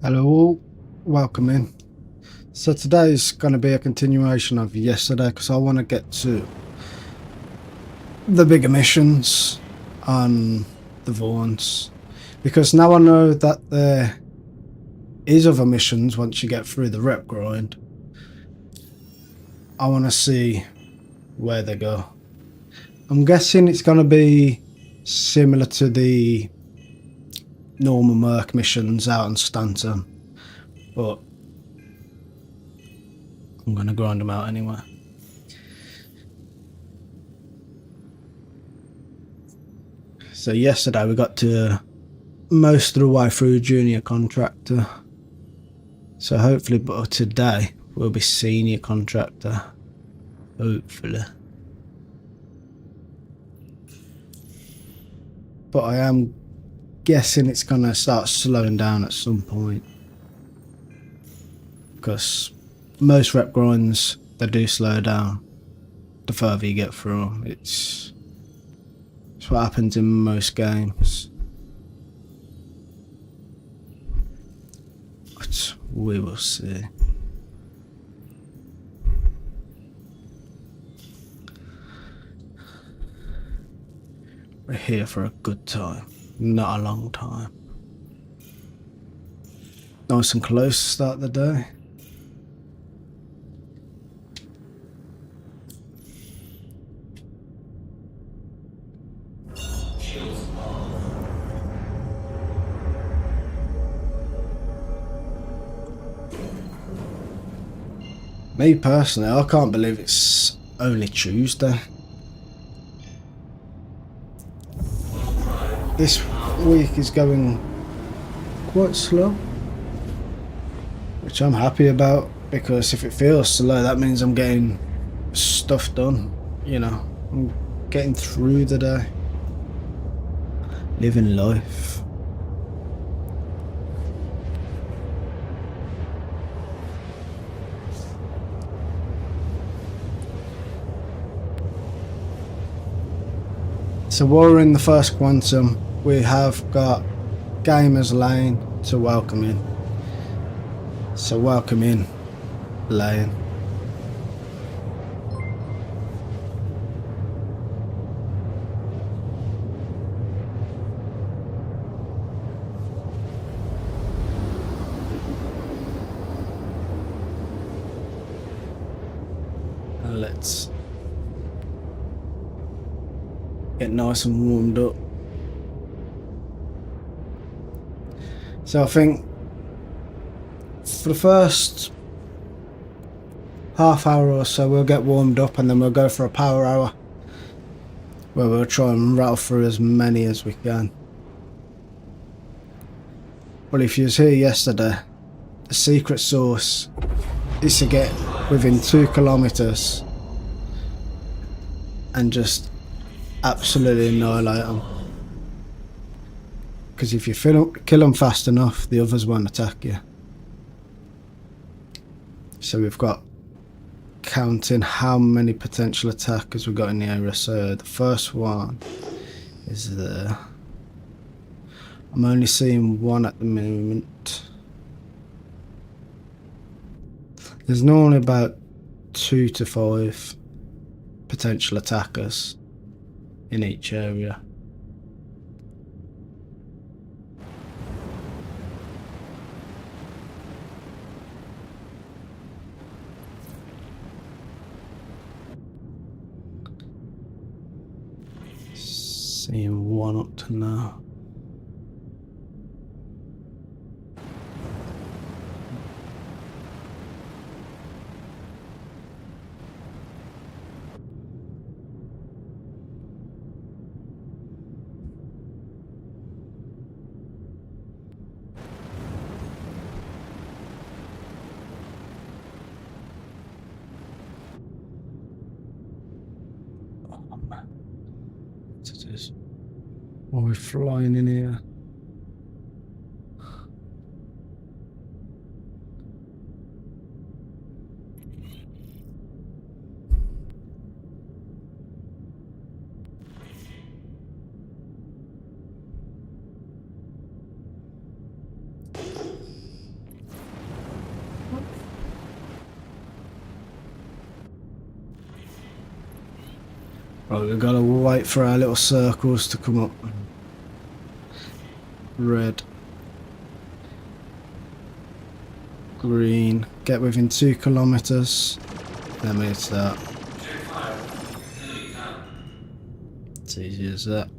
Hello, welcome in. So today is going to be a continuation of yesterday because I want to get to the bigger missions on the Vaughns, because now I know that there is other missions once you get through the rep grind. I want to see where they go. I'm guessing it's going to be similar to the normal Merc missions out in Stanton, but I'm going to grind them out anyway. So yesterday we got to most of the way through Junior Contractor. So hopefully by today we'll be Senior Contractor. Hopefully. But I am guessing it's going to start slowing down at some point, because most rep grinds, they do slow down the further you get through them. It's what happens in most games. But we will see. We're here for a good time, not a long time. Nice and close to start the day. Me personally, I can't believe it's only Tuesday. This week is going quite slow, which I'm happy about, because if it feels slow, that means I'm getting stuff done. You know, I'm getting through the day, living life. So while we're in the first quantum, we have got Gamers Lane to welcome in. So welcome in, Lane. And let's get nice and warmed up. So I think for the first half hour or so we'll get warmed up, and then we'll go for a power hour where we'll try and rattle through as many as we can. Well, if you was here yesterday, the secret sauce is to get within 2 kilometers and just absolutely annihilate them. Because if you kill them fast enough, the others won't attack you. So we've got counting how many potential attackers we've got in the area. So the first one is there. I'm only seeing one at the moment. There's normally about 2 to 5 potential attackers in each area. Seeing one up to now. Oh, we're flying in here. Right, we've got to wait for our little circles to come up. Red. Green. Get within 2 kilometers. Then we start. It's easy as that.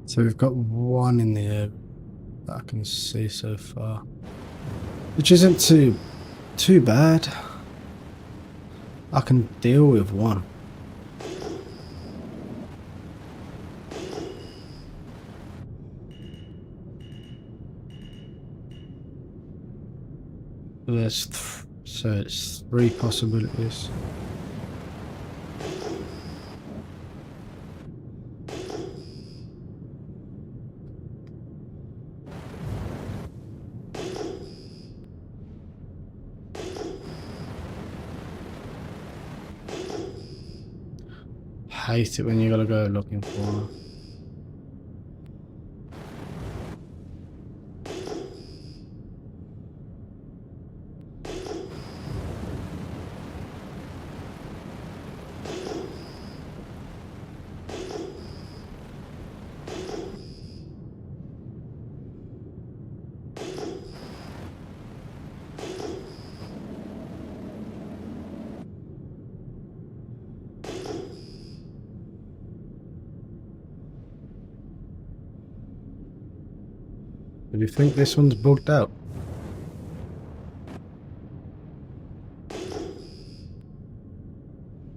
So we've got one in the air that I can see so far, which isn't too bad. I can deal with one. So it's 3 possibilities. Hate it when you gotta go looking for her. Do you think this one's bugged out?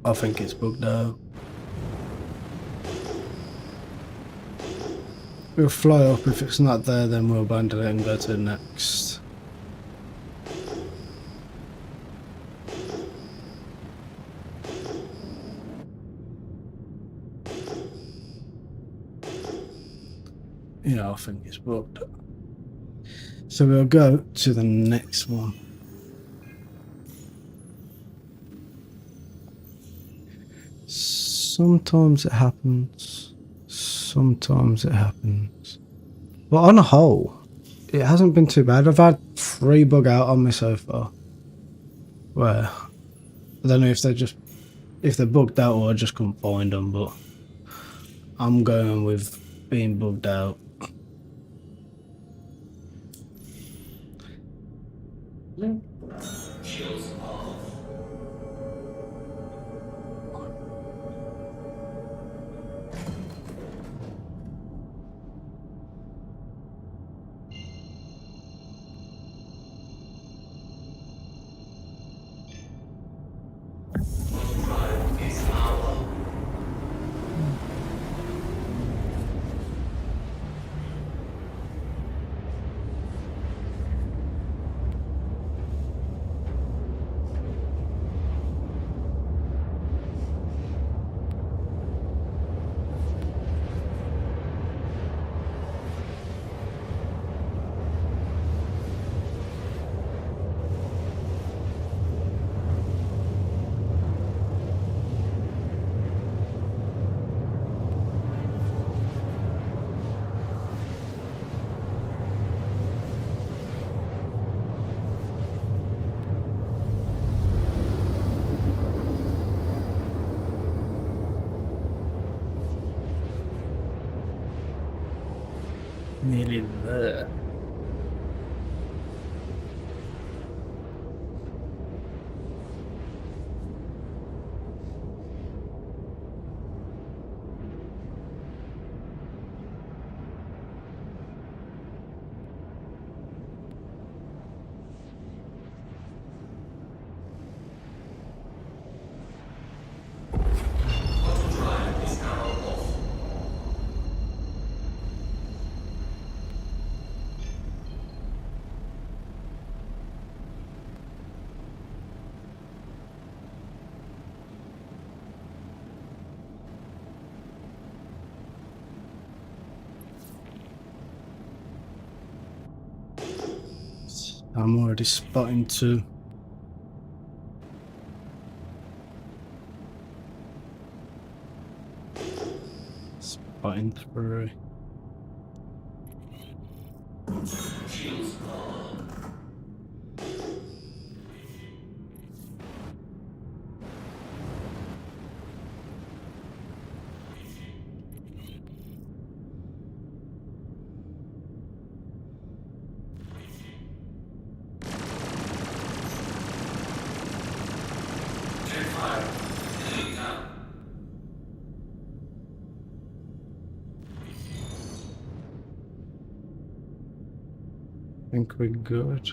I think it's bugged out. We'll fly up. If it's not there, then we'll abandon it and go to the next. Yeah, I think it's bugged. So we'll go to the next one. Sometimes it happens. Sometimes it happens. But on a whole, it hasn't been too bad. I've had 3 bug out on me so far. Where I don't know if they're bugged out or I just couldn't find them, but I'm going with being bugged out. Nearly there. I'm already spotting 2. Spotting 3. I think we're good.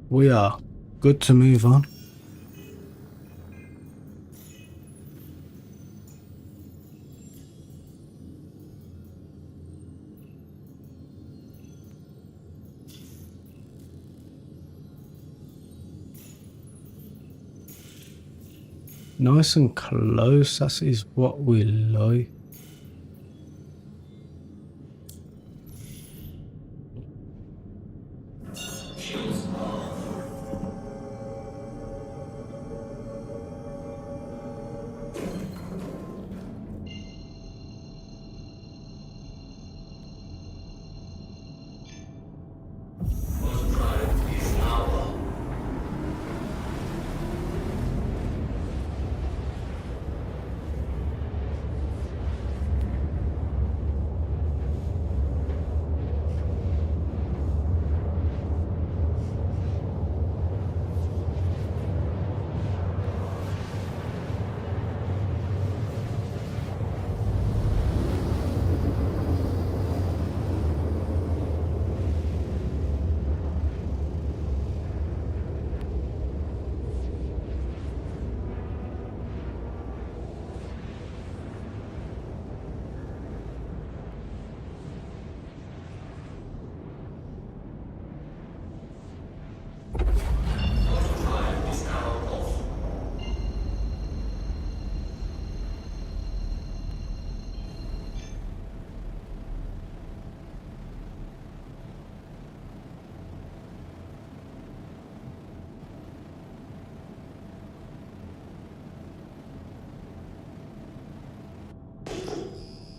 We are good to move on. Nice and close, that is what we like.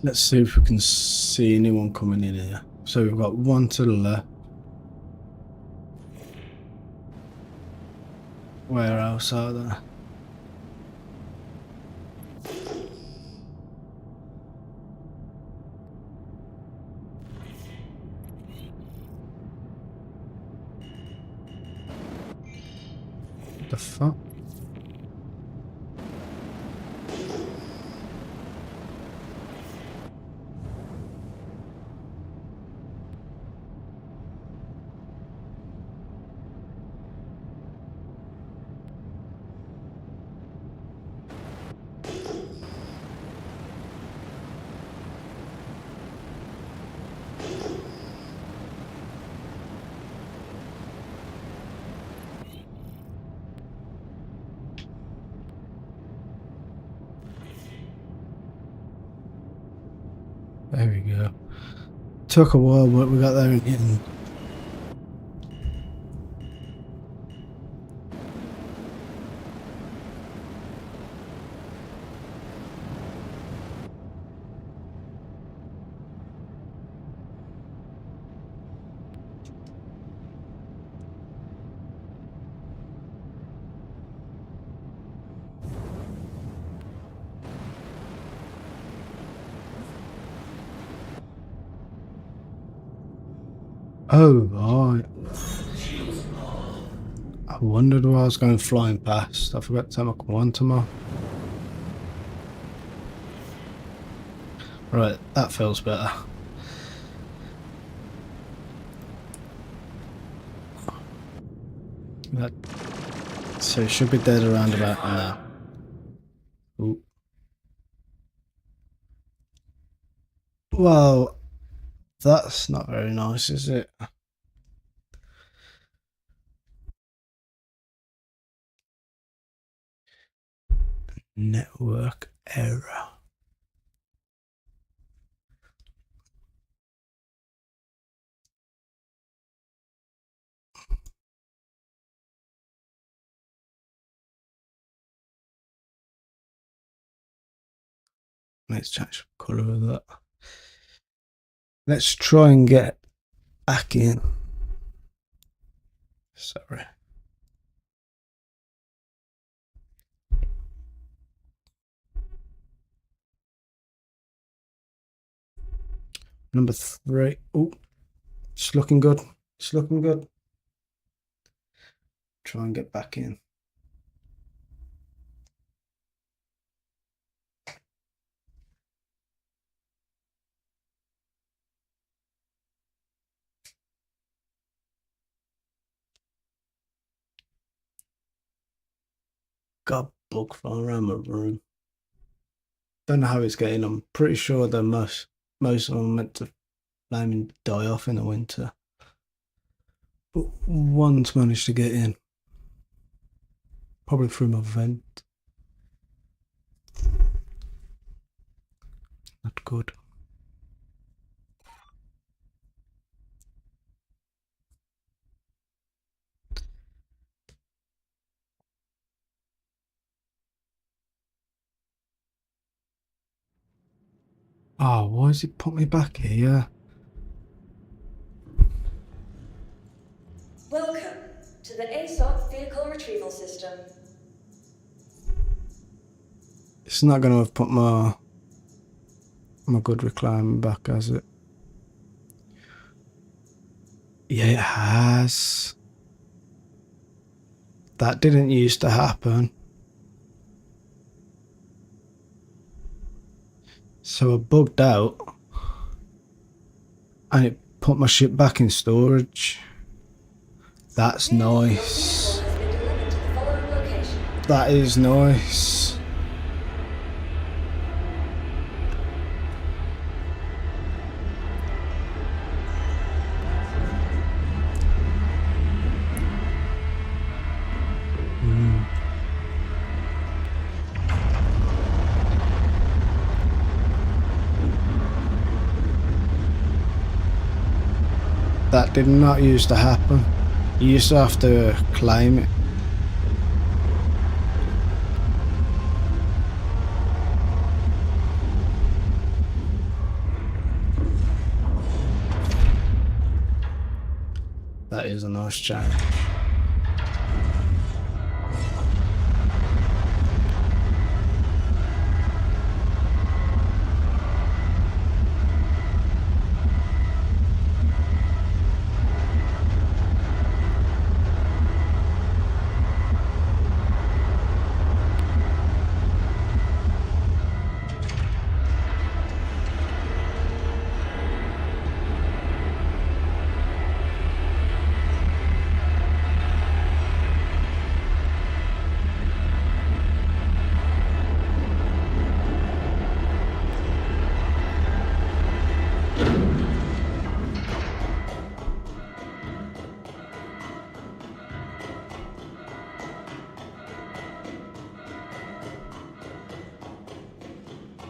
Let's see if we can see anyone coming in here. So we've got one to the left. Where else are there? The fuck? There we go. Took a while, but we got there in the end. Oh, right. I wondered why I was going flying past. I forgot to turn my quantum off. Right, that feels better. So it should be dead around about now. Ooh. Well, that's not very nice, is it? Network error. Let's change the colour of that. Let's try and get back in. Sorry. Number 3. Oh, it's looking good. It's looking good. Try and get back in. Got a bug flying around my room. Don't know how it's getting. I'm pretty sure that most of them are meant to flaming die off in the winter. But one's managed to get in. Probably through my vent. Not good. Oh, why has it put me back here? Welcome to the ASOP Vehicle Retrieval System. It's not going to have put my good recline back, has it? Yeah, it has. That didn't used to happen. So I bugged out and it put my shit back in storage. That's nice. That is nice. That did not used to happen. You used to have to claim it. That is a nice chat.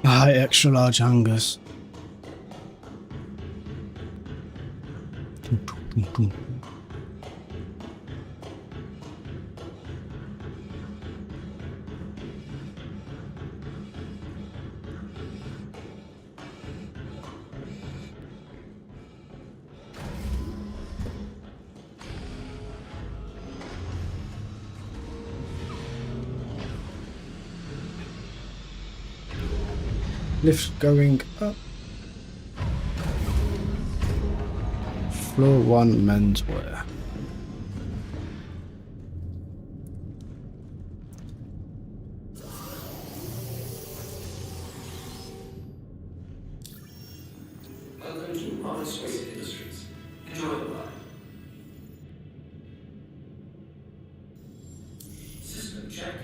I hate extra large hangars. Lift going up. Floor 1 menswear. Welcome to Honest Waste Industries. Enjoy the ride. System check.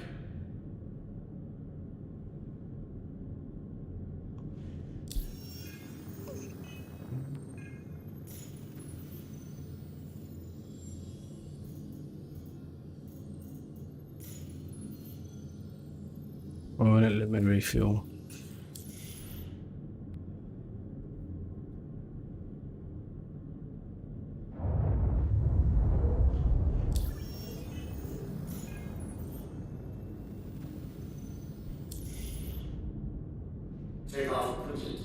Oh, let me refuel. Takeoff complete.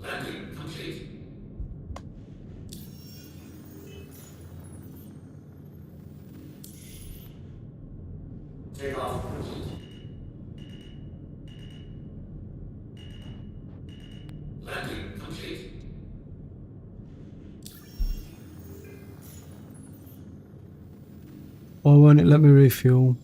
Landing complete. Takeoff complete. Landing complete. Why won't it let me refuel?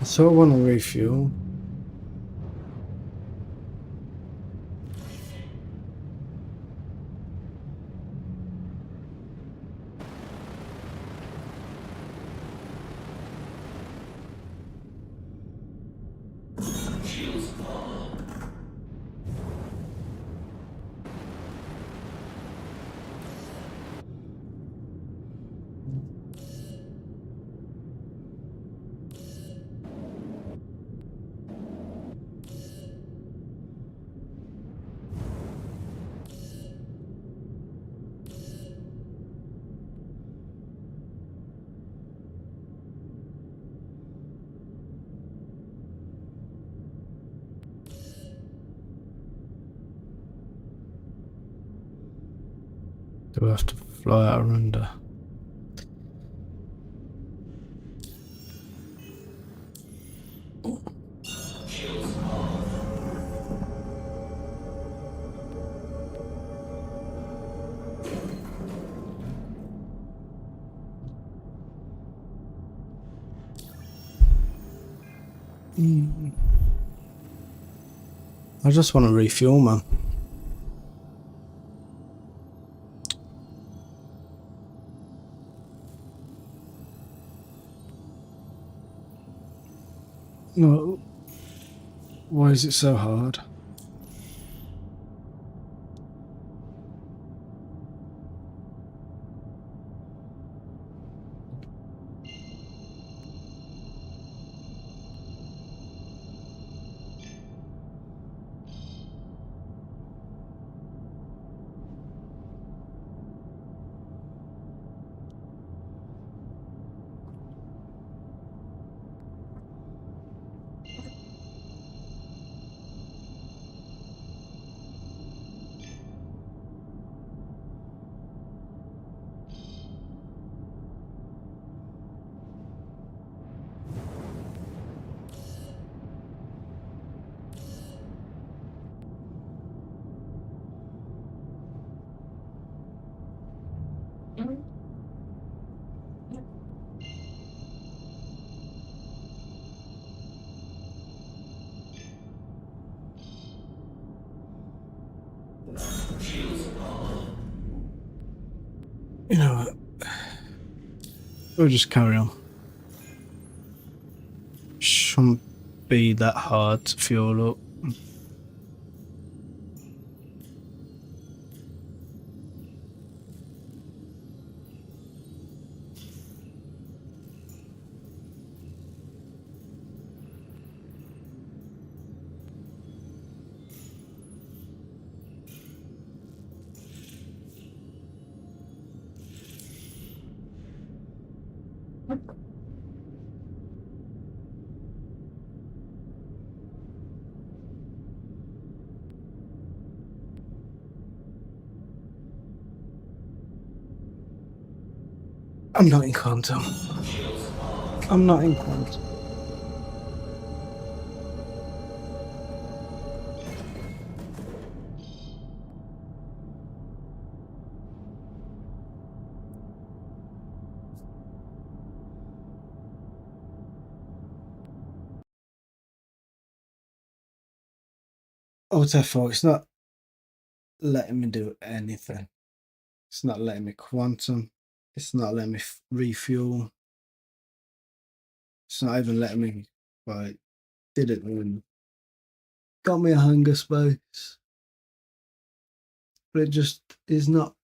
So I want to refuel. Shields on. Do I have to fly out or under? Shields on. I just want to refuel, man. No. Why is it so hard? You know what? We'll just carry on. Shouldn't be that hard to fuel up. I'm not in quantum. I'm not in quantum. Oh, it's that fault. It's not letting me do anything. It's not letting me quantum. It's not letting me refuel. It's not even letting me, like, didn't even got me a hunger space. But it just is not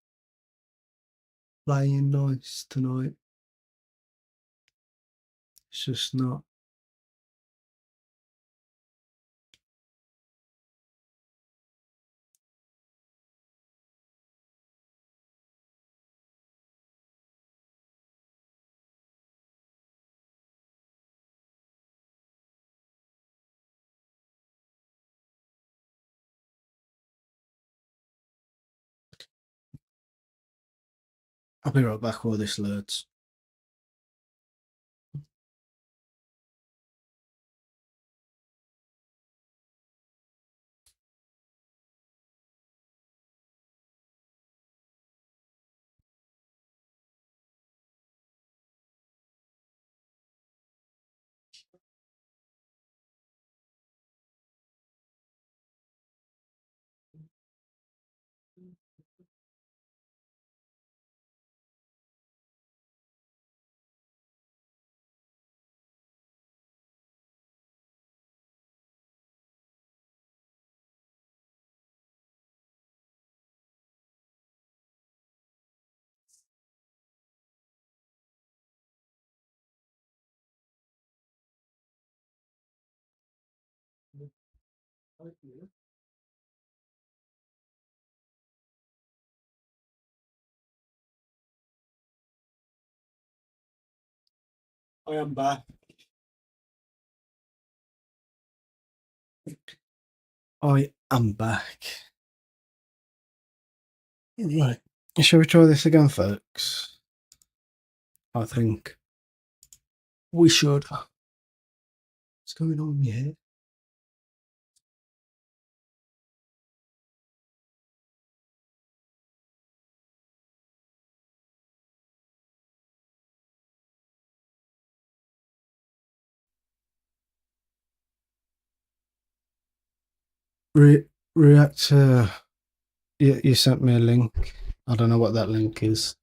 playing nice tonight. It's just not. I'll be right back while this loads. I am back. I am back. Right. Shall we try this again, folks? I think we should. What's going on here? Reactor. You sent me a link. I don't know what that link is.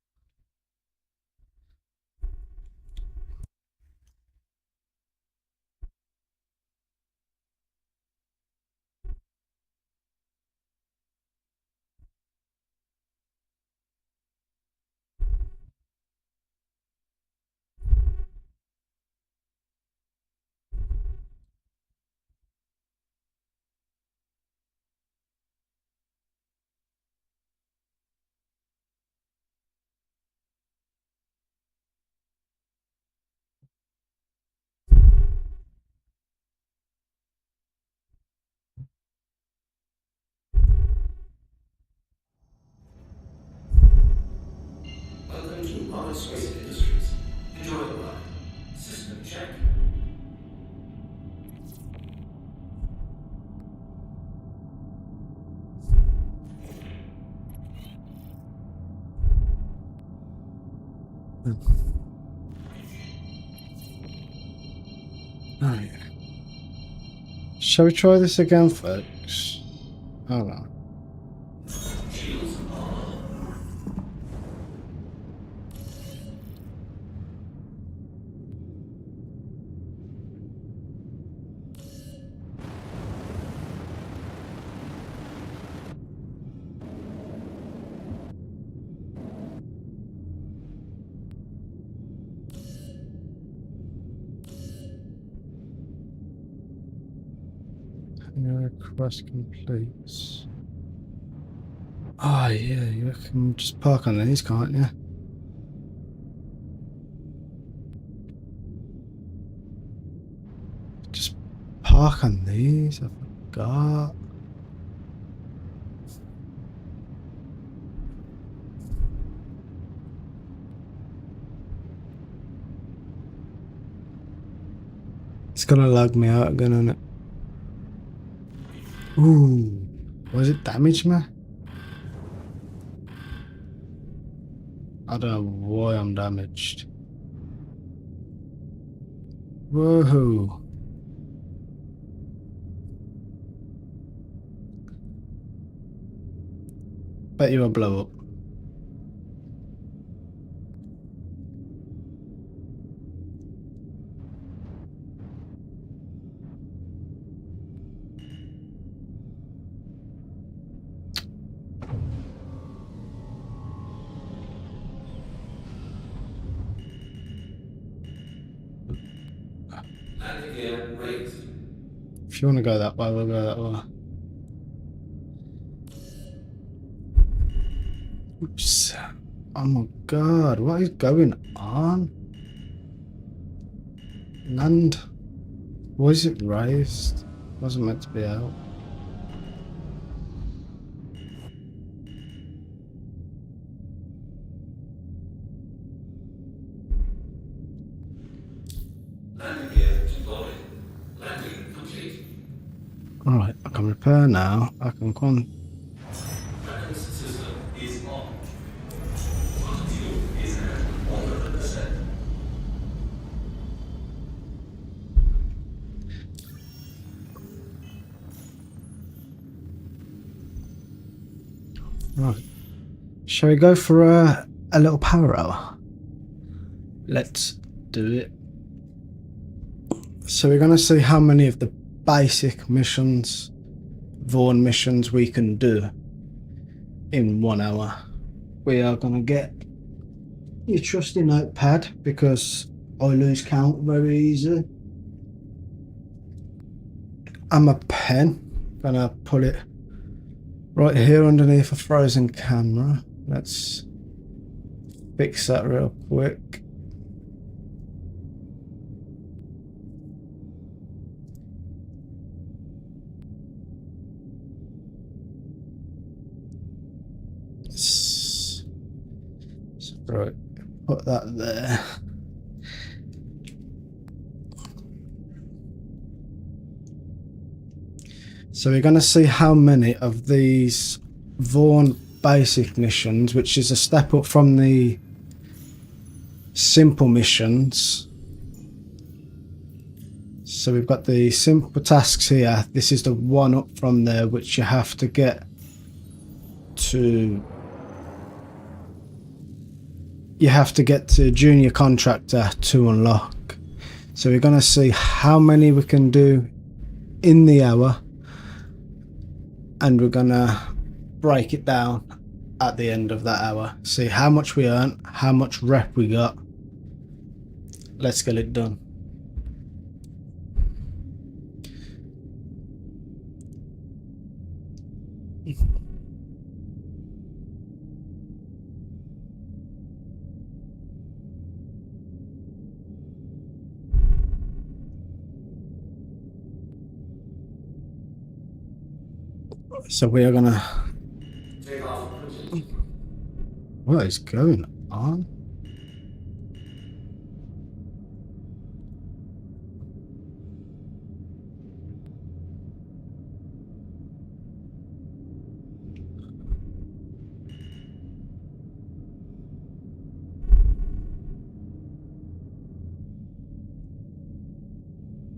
Oh, yeah. Shall we try this again, folks? Hold on. Your request completes. Oh yeah, you can just park on these, can't you? Just park on these. I forgot. It's gonna lag me out again, isn't it? Ooh, was it damaged me? I don't know why I'm damaged. Whoa. Bet you will blow up. Landing gear raised. If you want to go that way, we'll go that way. Oops. Oh my god, what is going on? Land. Why is it raised? Wasn't meant to be out. Landing gear deployed. Landing complete. Alright, I can repair now. I can Weapons system is on. Altitude is at 100%. Right. Shall we go for a little power hour? Let's do it. So we're going to see how many of the basic missions, Vaughn missions, we can do in 1 hour. We are going to get your trusty notepad because I lose count very easily. I'm a pen. Gonna put it right here underneath a frozen camera. Let's fix that real quick. Right, put that there. So we're going to see how many of these Vaughn basic missions, which is a step up from the simple missions. So we've got the simple tasks here. This is the one up from there, which you have to get to. You have to get to Junior Contractor to unlock. So we're going to see how many we can do in the hour. And we're going to break it down at the end of that hour. See how much we earn, how much rep we got. Let's get it done. So we are gonna. Take off complete. What is going on?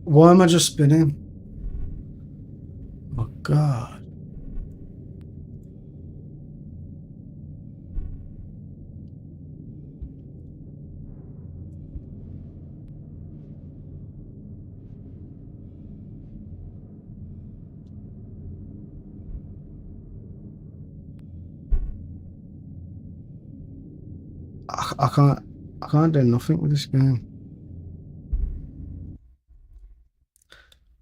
Why am I just spinning? Oh god. I can't do nothing with this game.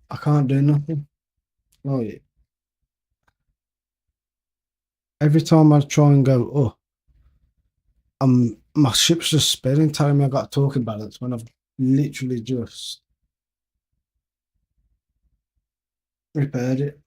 I can't do nothing. Like, every time I try and go, my ship's just spinning, telling me I got talking balance when I've literally just repaired it.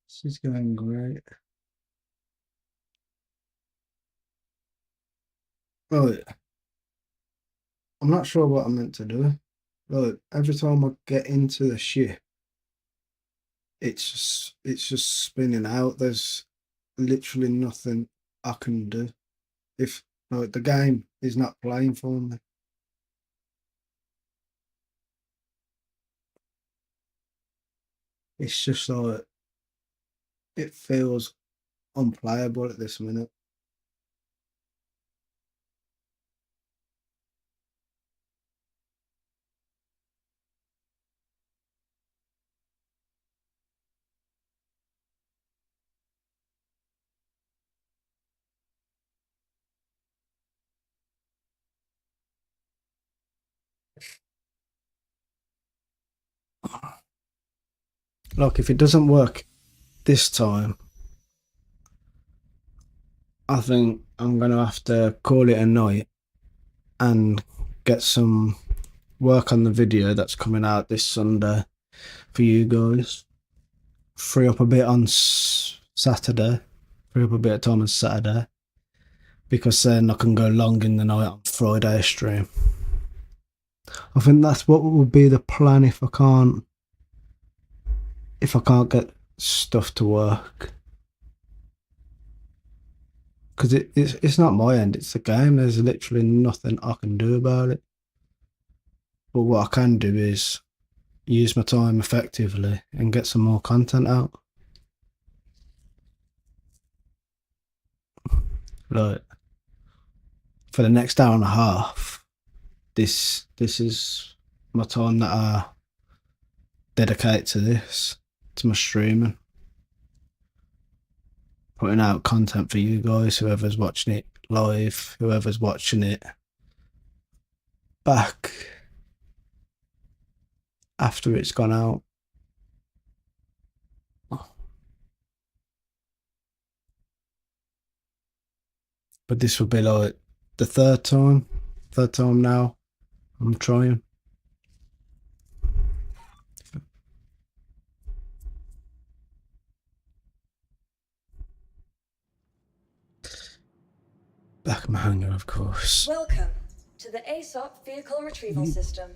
This is going great. Right. I'm not sure what I'm meant to do. Look, every time I get into the ship, it's just spinning out. There's literally nothing I can do. If like the game is not playing for me. It's just like it feels unplayable at this minute. Look, if it doesn't work this time, I think I'm gonna have to call it a night and get some work on the video that's coming out this Sunday for you guys. Free up a bit on Saturday. Free up a bit of time on Saturday. Because then I can go long in the night on Friday stream. I think that's what would be the plan if I can't get stuff to work. Because it's not my end, it's the game. There's literally nothing I can do about it. But what I can do is use my time effectively and get some more content out. Like, for the next hour and a half, this is my time that I dedicate to this, to my streaming. Putting out content for you guys, whoever's watching it live, whoever's watching it back after it's gone out. But this will be like the third time now I'm trying. Back of my hangar, of course. Welcome to the ASOP Vehicle Retrieval System.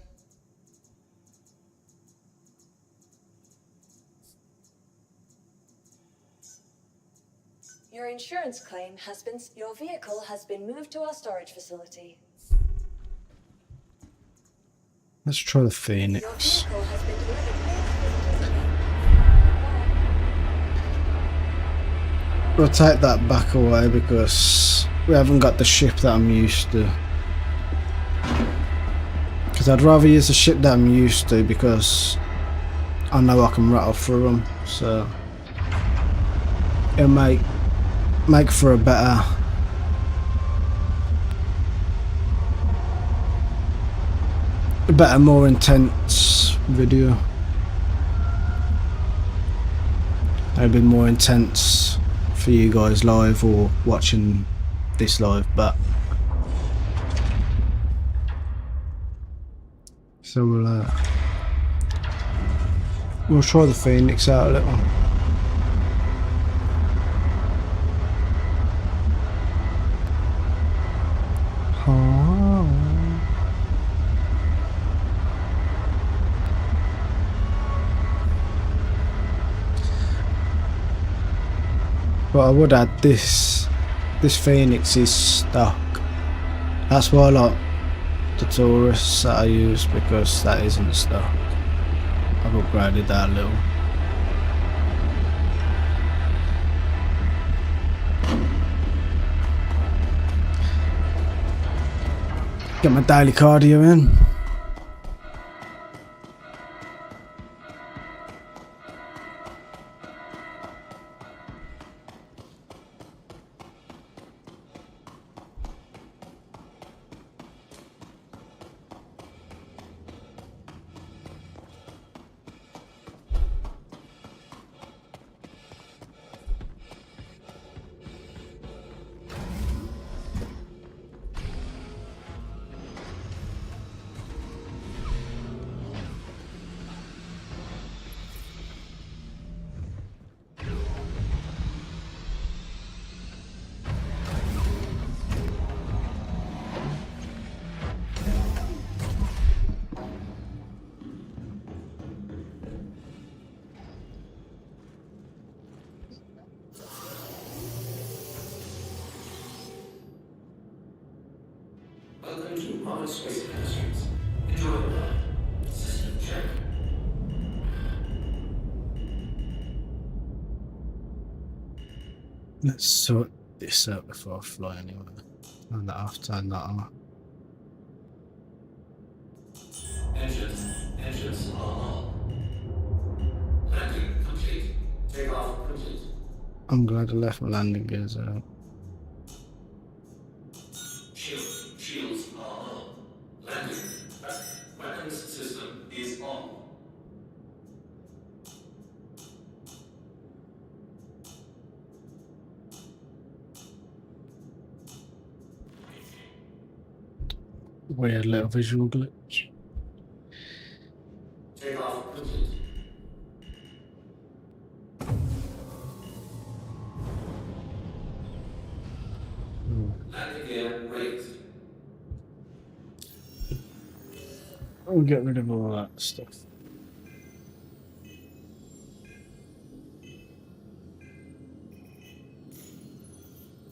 Your insurance claim has been... Your vehicle has been moved to our storage facility. Let's try the Your Phoenix. vehicle has been delivered. We'll take that back away because we haven't got the ship that I'm used to. Because I'd rather use the ship that I'm used to because I know I can rattle through them. So it'll make for a better more intense video. It'll be more intense for you guys live or watching this live back. So we'll We'll try the Phoenix out a little. But I would add this Phoenix is stuck. That's why I like the Taurus that I use, because that isn't stuck. I've upgraded that a little. Get my daily cardio in. Welcome to Honest Space Industries. Enjoy the ride. System check. Let's sort this out before I fly anyway. And that I've turned that on. Engines are on. Landing complete. Takeoff complete. I'm glad I left my landing gears out. Shields are on. Landing. Weapons system is on. Weird little visual glitch. Takeoff complete. Landing gear raised. We'll get rid of all that stuff.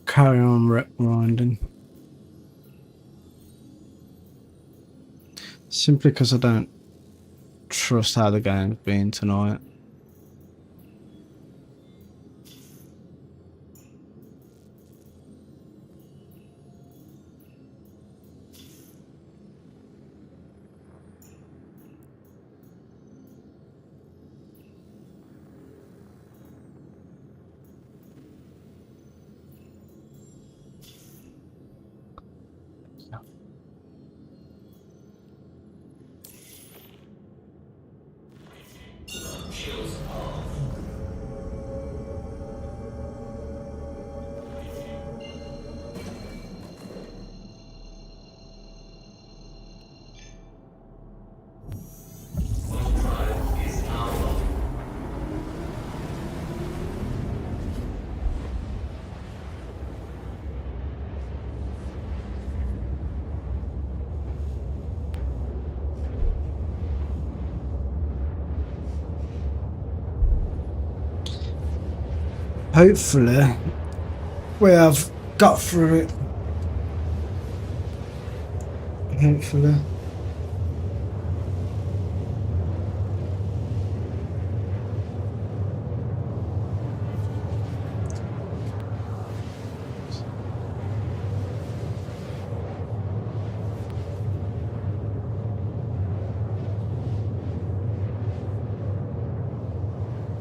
Carry on rep grinding. Simply because I don't trust how the game's been tonight. Shields off. One drive is now off. Hopefully, we have got through it. Hopefully.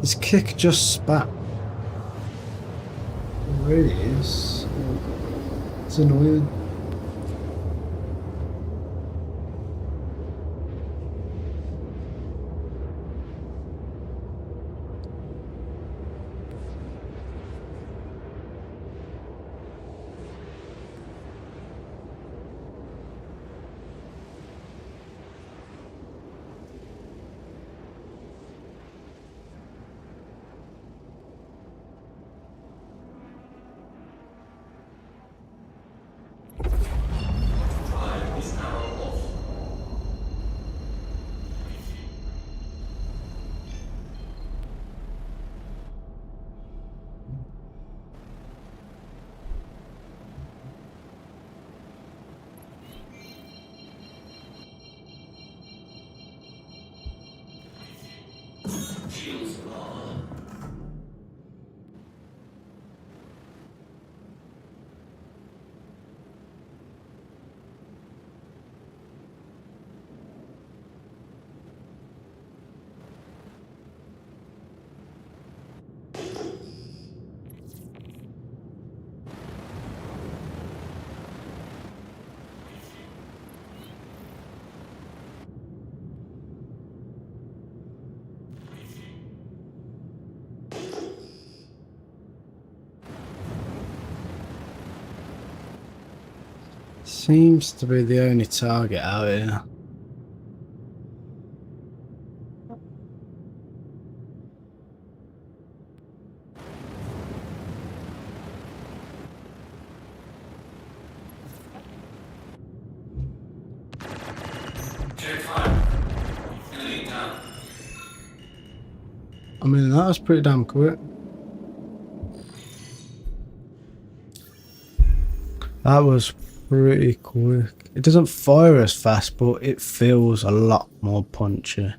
His kick just spat. It really is. It's annoying. Shields and armor. Seems to be the only target out here. Check fire. Enemy down. I mean, that was pretty damn quick. That was pretty quick. It doesn't fire as fast, but it feels a lot more punchy.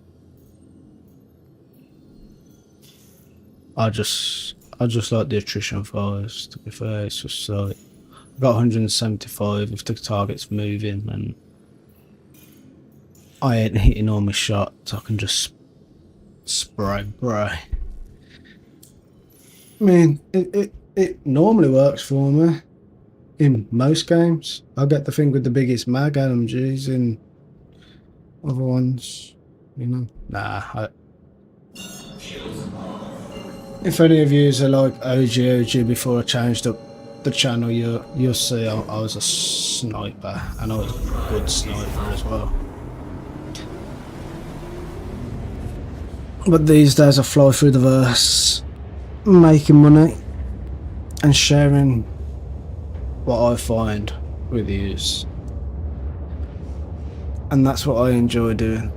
I just like the attrition fires, to be fair. It's just like, I've got 175 if the target's moving and I ain't hitting all my shots, I can just spray. I mean, it normally works for me. In most games, I'll get the thing with the biggest mag LMGs. In other ones, you know, nah. If any of you are like OG before I changed up the channel, you'll see I was a sniper, and I was a good sniper as well. But these days I fly through the verse, making money and sharing what I find with yous, and that's what I enjoy doing.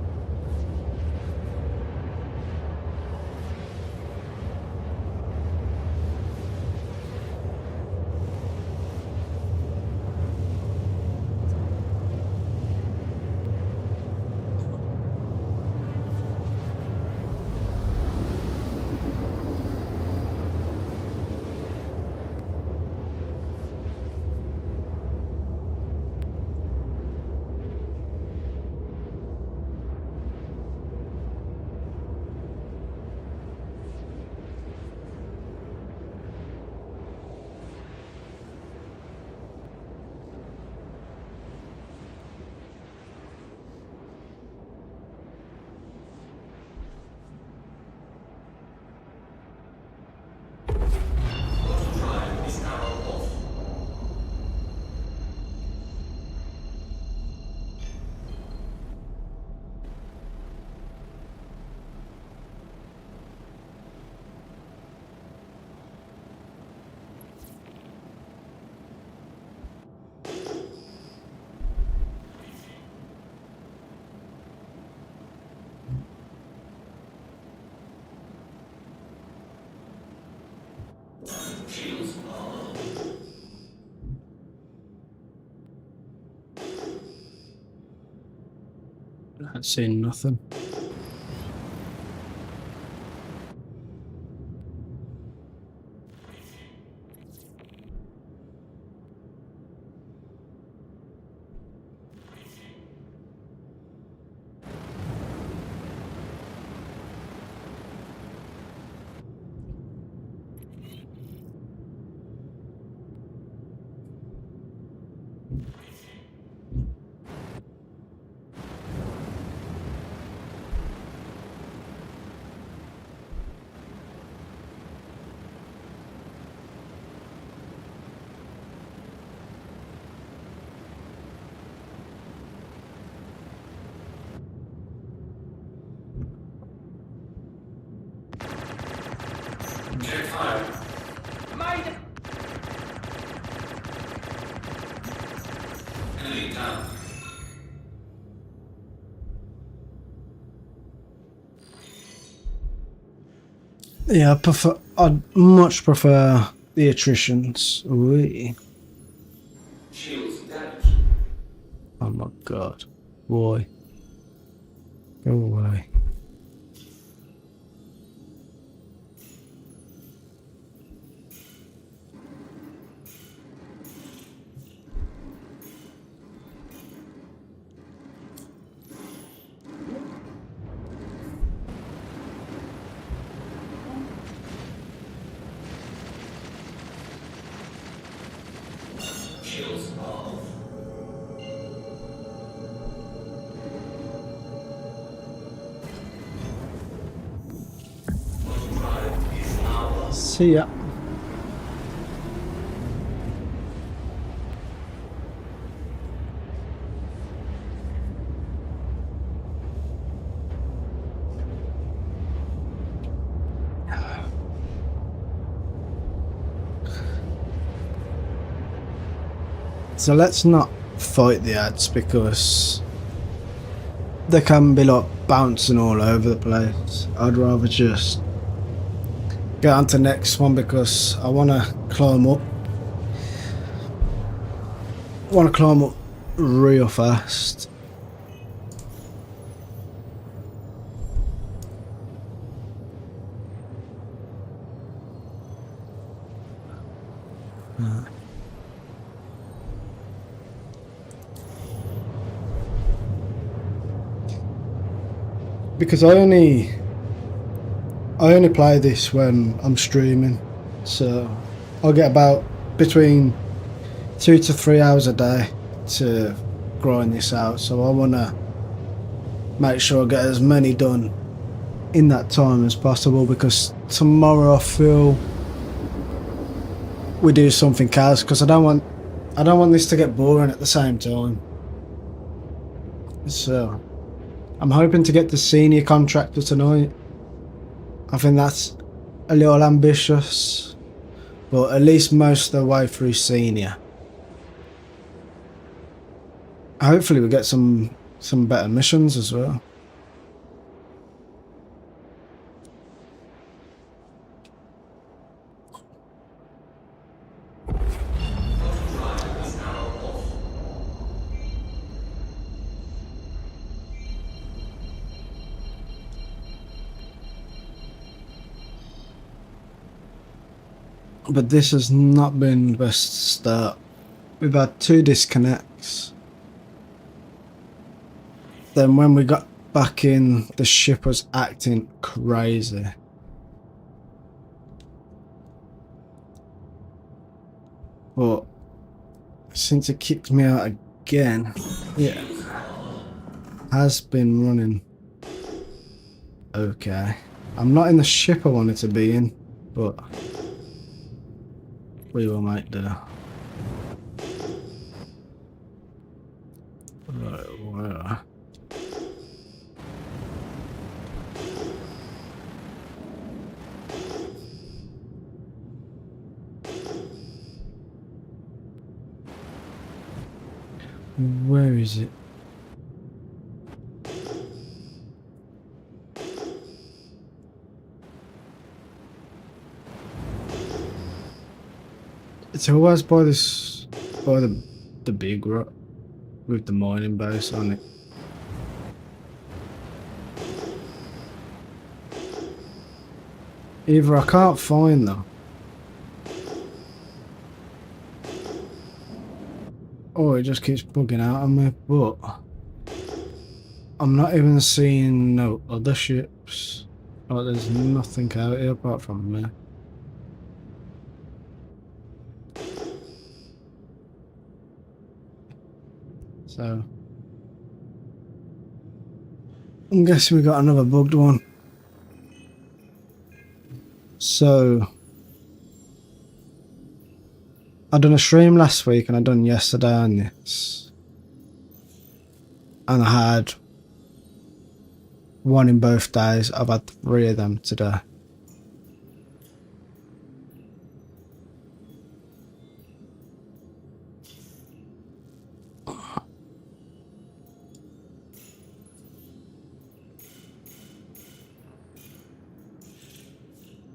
Shields and armor. Not seeing nothing. Check fire. Enemy down. Yeah, I'd much prefer the attritions. Ooh. Shields damaged. Oh my god. Boy. Go away. See ya. So let's not fight the ads because they can be like bouncing all over the place. I'd rather just get on to the next one because I want to climb up. I want to climb up real fast. Because I only play this when I'm streaming, so I'll get about between 2 to 3 hours a day to grind this out. So I want to make sure I get as many done in that time as possible, because tomorrow I feel we do something else, because I don't want this to get boring at the same time. So I'm hoping to get the senior contractor tonight. I think that's a little ambitious, but at least most of the way through senior. Hopefully we get some better missions as well. But this has not been the best start. We've had 2 disconnects. Then when we got back in, the ship was acting crazy. But since it kicked me out again, yeah, has been running okay. I'm not in the ship I wanted to be in, but we will make do. Right, where? Where is it? It's always by the big rock with the mining base on it. Either I can't find them, or it just keeps bugging out on me, but I'm not even seeing no other ships. Like, there's nothing out here apart from me. So I'm guessing we got another bugged one. So I done a stream last week and I done yesterday on this, and I had one in both days. I've had 3 of them today.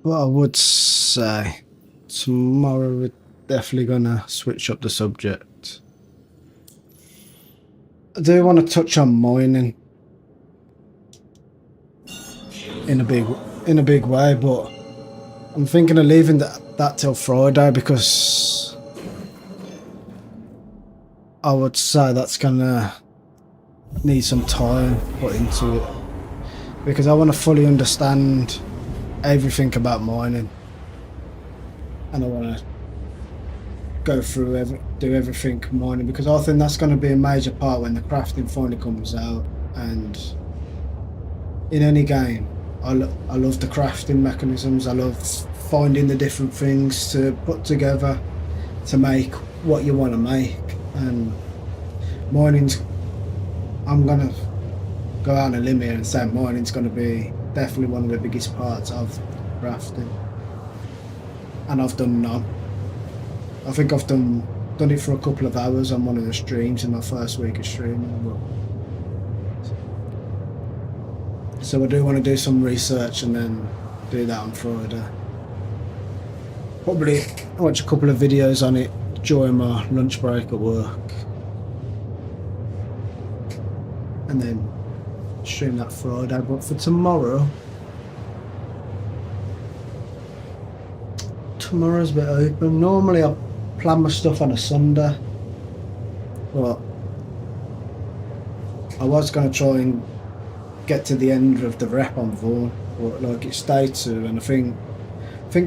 What I would say, tomorrow we're definitely gonna switch up the subject. I do want to touch on mining in a big way, but I'm thinking of leaving that till Friday, because I would say that's gonna need some time put into it, because I want to fully understand everything about mining, and I want to go through do everything mining, because I think that's going to be a major part when the crafting finally comes out. And in any game, I love the crafting mechanisms. I love finding the different things to put together to make what you want to make. And mining's, I'm going to go out on a limb here and say mining's going to be definitely one of the biggest parts of crafting. And I've done none. I think I've done it for a couple of hours on one of the streams in my first week of streaming. So I do want to do some research and then do that on Friday. Probably watch a couple of videos on it during my lunch break at work. And then stream that Friday. But for tomorrow's a bit open. Normally I plan my stuff on a Sunday, but I was going to try and get to the end of the rep on Vaughn, but like it's day 2, and I think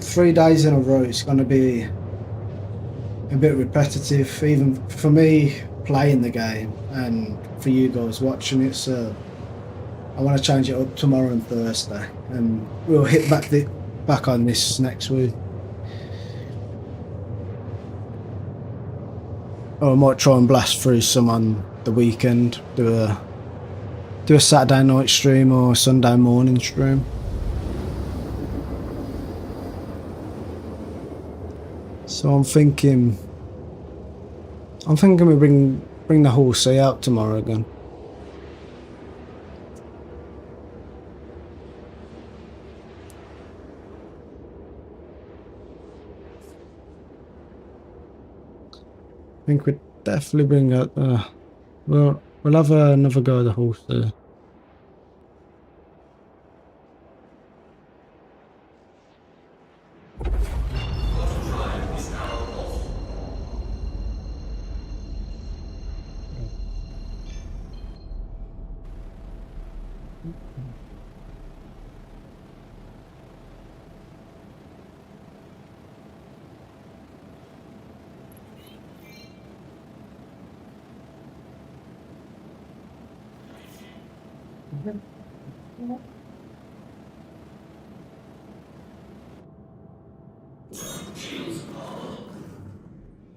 3 days in a row it's going to be a bit repetitive, even for me playing the game and for you guys watching it. So I want to change it up tomorrow and Thursday, and we'll hit back on this next week. Or I might try and blast through some on the weekend, do a Saturday night stream or a Sunday morning stream. So I'm thinking we bring the whole sea out tomorrow again. I think we'd definitely bring out we'll have another go at the horse there.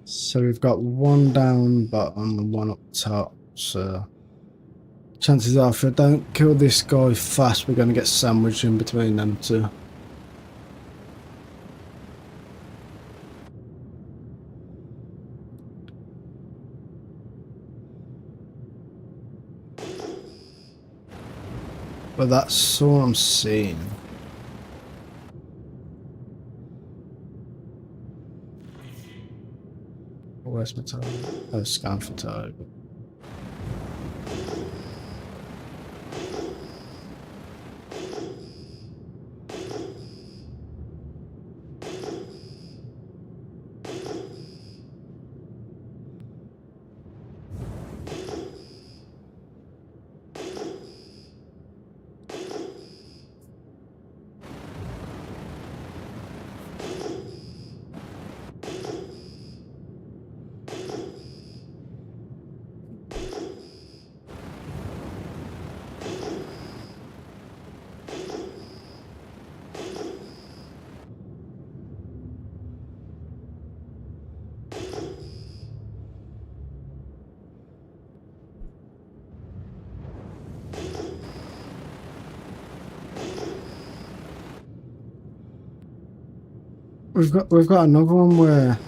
So we've got one down bottom and one up top, so chances are if I don't kill this guy fast we're going to get sandwiched in between them two. But that's all I'm seeing. Where's my target? Oh, scan for target. We've got another one where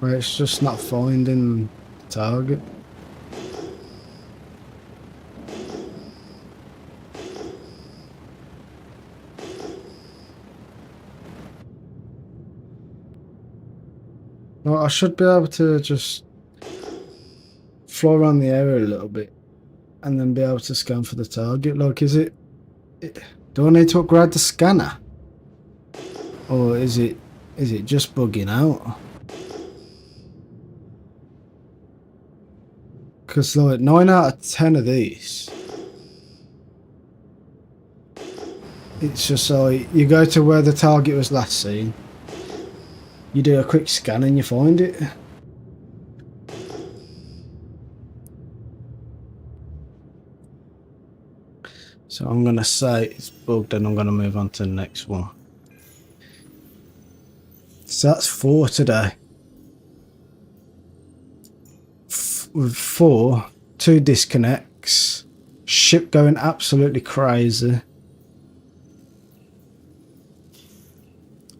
it's just not finding the target. No, I should be able to just fly around the area a little bit and then be able to scan for the target. Like, do I need to upgrade the scanner? Or is it just bugging out? Because like 9 out of 10 of these, it's just like you go to where the target was last seen, You do a quick scan and you find it. So I'm going to say it's bugged and I'm going to move on to the next one. So that's 4 today. With 4, 2 disconnects, ship going absolutely crazy.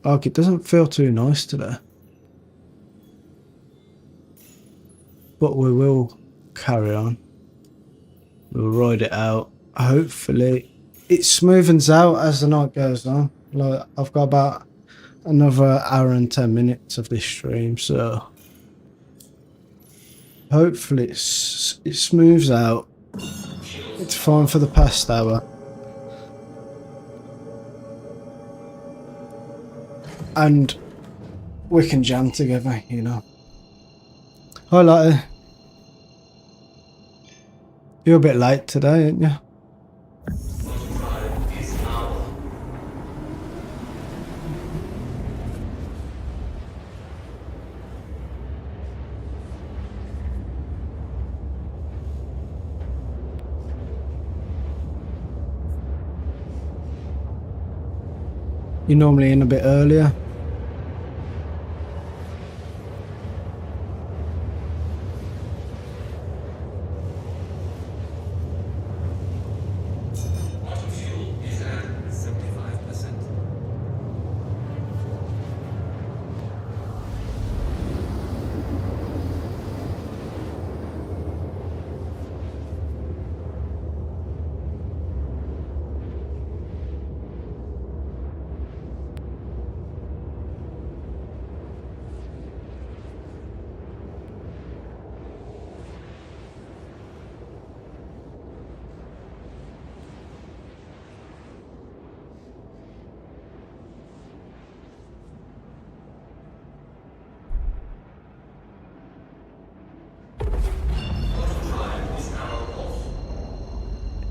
Like, it doesn't feel too nice today. But we will carry on. We'll ride it out. Hopefully it smoothens out as the night goes on. Like, I've got about another hour and 10 minutes of this stream, so hopefully it smooths out. It's fine for the past hour. And we can jam together, you know. Hi, Lottie. You're a bit late today, aren't you? You're normally in a bit earlier.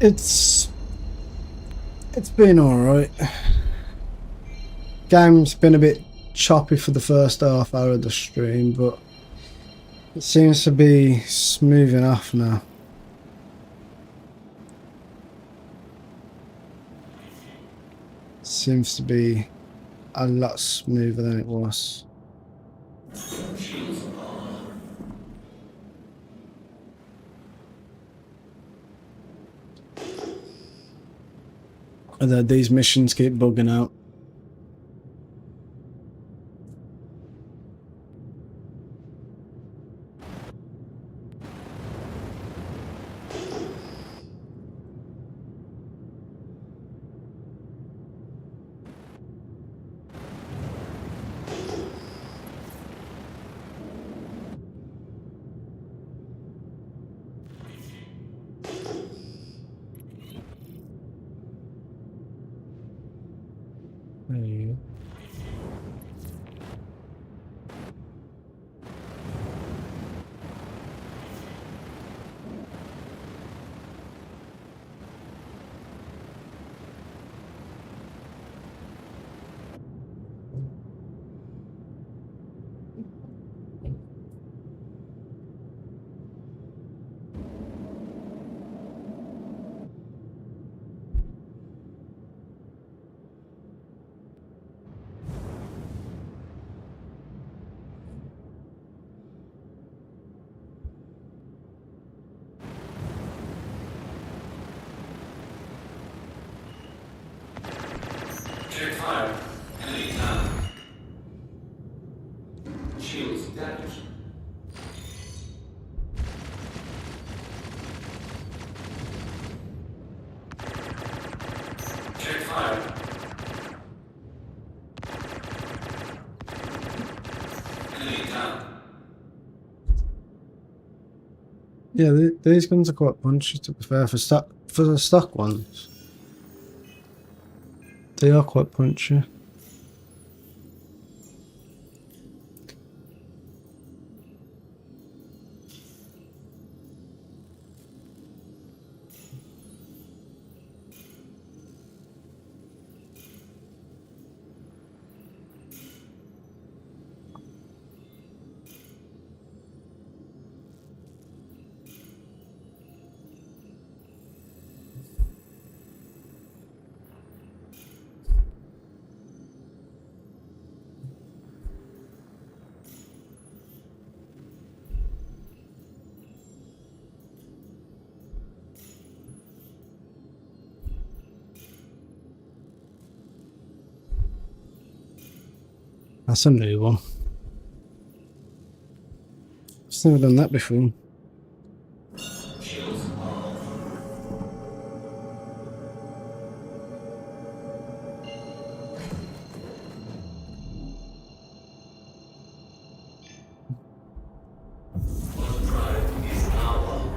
It's been alright. Game's been a bit choppy for the first half hour of the stream, but it seems to be smoothing off now. Seems to be a lot smoother than it was. Although these missions keep bugging out. There you go. Check fire. Enemy down. Shields damaged. Check fire. Enemy down. Yeah, these guns are quite punchy, to be fair, for the stock ones. They are quite punchy. That's a new one. I've never done that before. Shields off. Overdrive is now on.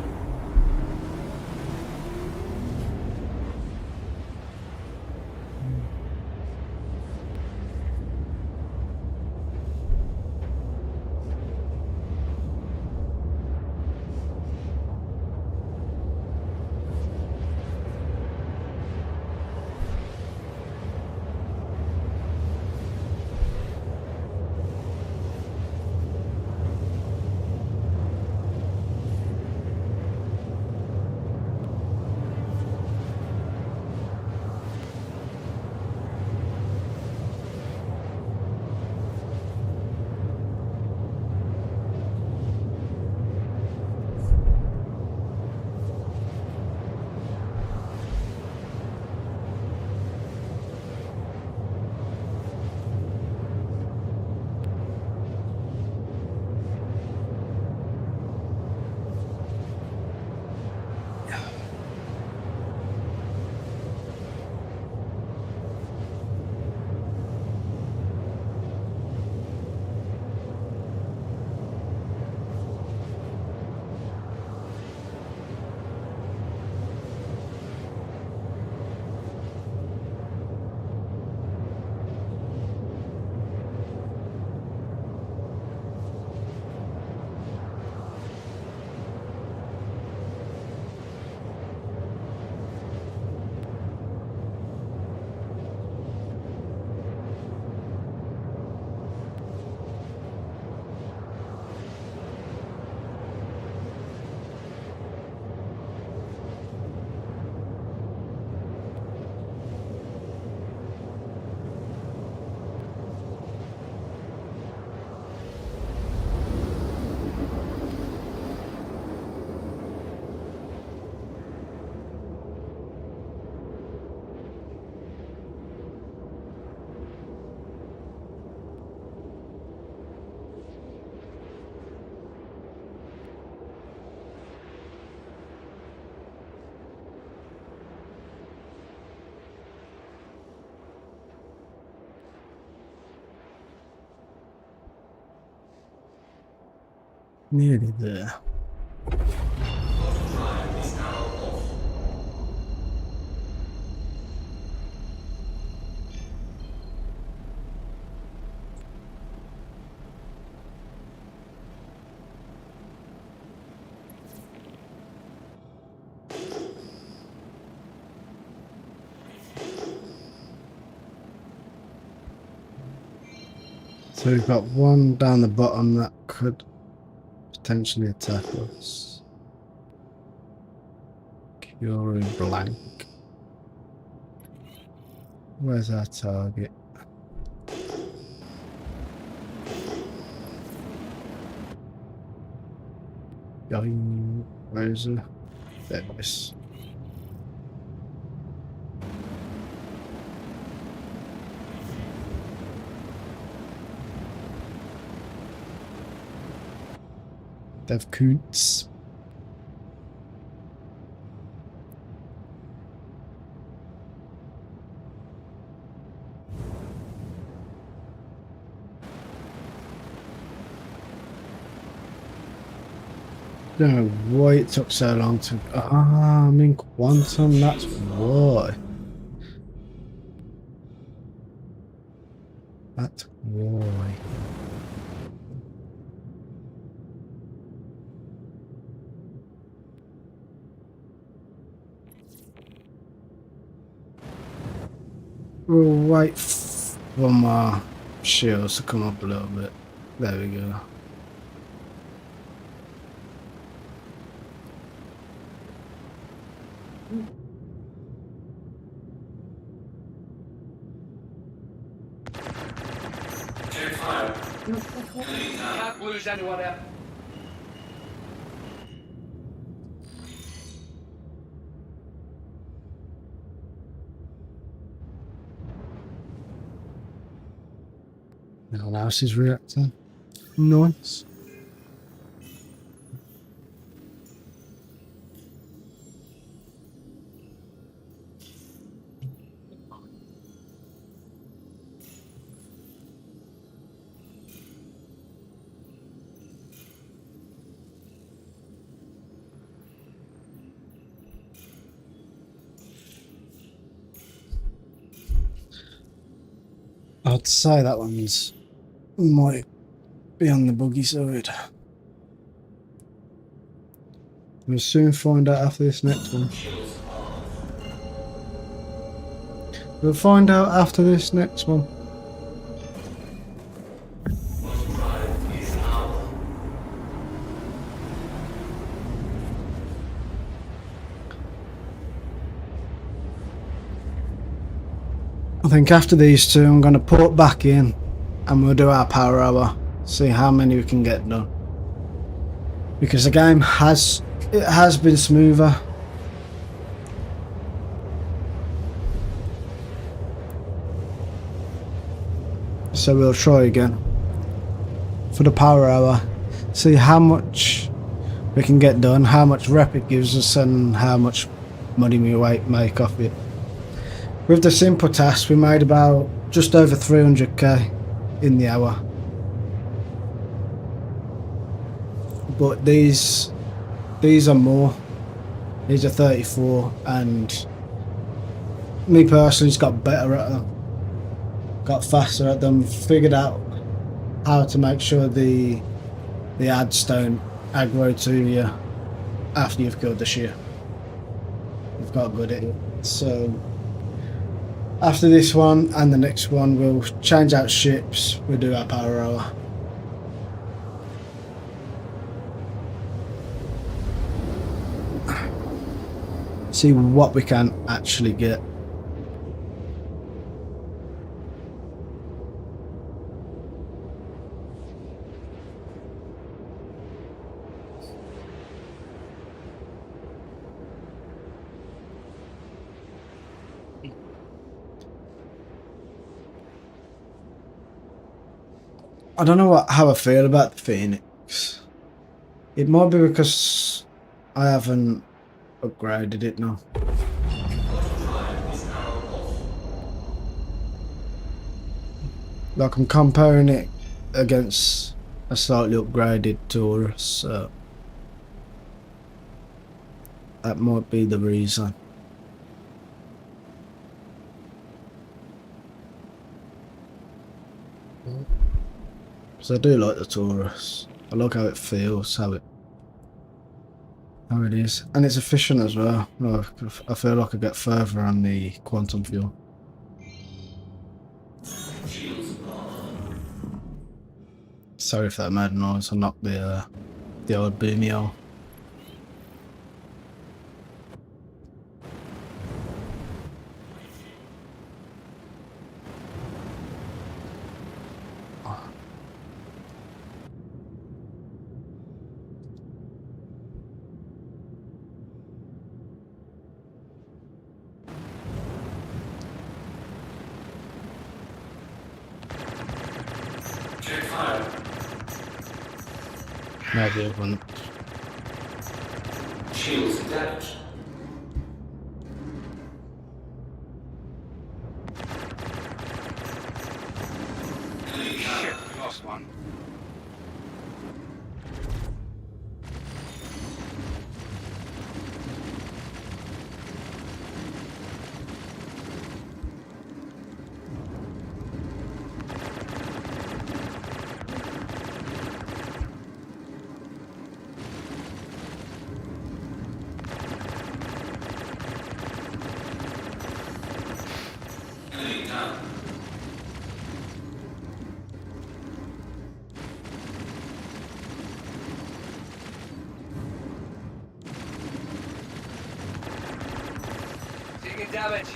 Nearly there. Overdrive is now off. So we've got one down the bottom that could potentially attack us. Curing blank. Where's our target? Where is it? There it is. Dev Coots. Don't know why it took so long to. I'm in quantum, that's why. That's why. We'll wait for my shields to come up a little bit. There we go. Take fire. Can't lose anyone out. Everyone else is reacting. Nice. I'd say that one's might be on the buggy side. We'll soon find out after this next one. We'll find out after this next one. I think after these two I'm going to put back in and we'll do our power hour, see how many we can get done. Because the game has been smoother. So we'll try again for the power hour, see how much we can get done, how much rep it gives us and how much money we make off it. With the simple task we made about just over 300k in the hour. But these are more. These are 34 and me personally just got better at them. Got faster at them, figured out how to make sure the ads don't aggro to you after you've killed the shear. We've got good at it. So after this one and the next one we'll change out ships, we'll do our power hour. See what we can actually get. I don't know how I feel about the Phoenix. It might be because I haven't upgraded it now. Like I'm comparing it against a slightly upgraded Taurus, so that might be the reason. So I do like the Taurus. I like how it feels, how it is, and it's efficient as well. I feel like I get further on the quantum fuel. Sorry if that made a noise. I knocked the old boomy out. Maybe it wouldn't. Shields attached. Shit, we lost one. Taking damage.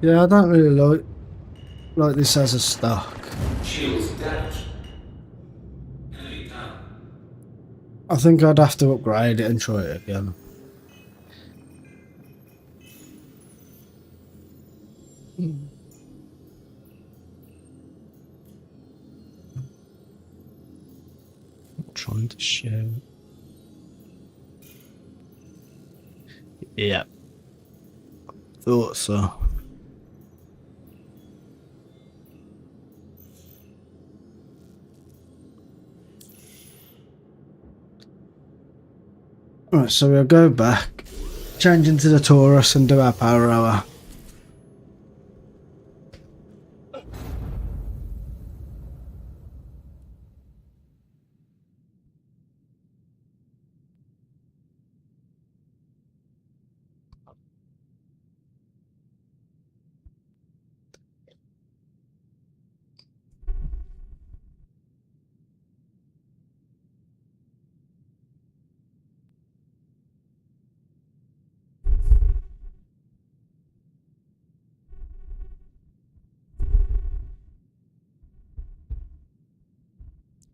Yeah, I don't really like this as a stock. Shields damaged. Enemy down. I think I'd have to upgrade it and try it again. I'm trying to share it. Yeah, thought so. Right, so we'll go back, change into the Taurus and do our power hour.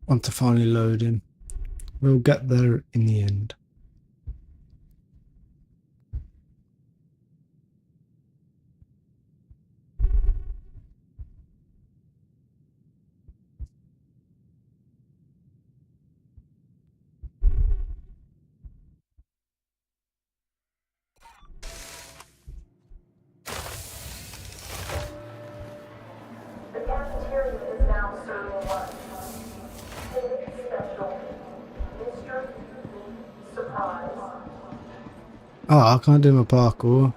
Want to finally load in. We'll get there in the end. The cafeteria is now serving lunch. Big special. Mystery meat surprise. Oh, I can't do my parkour.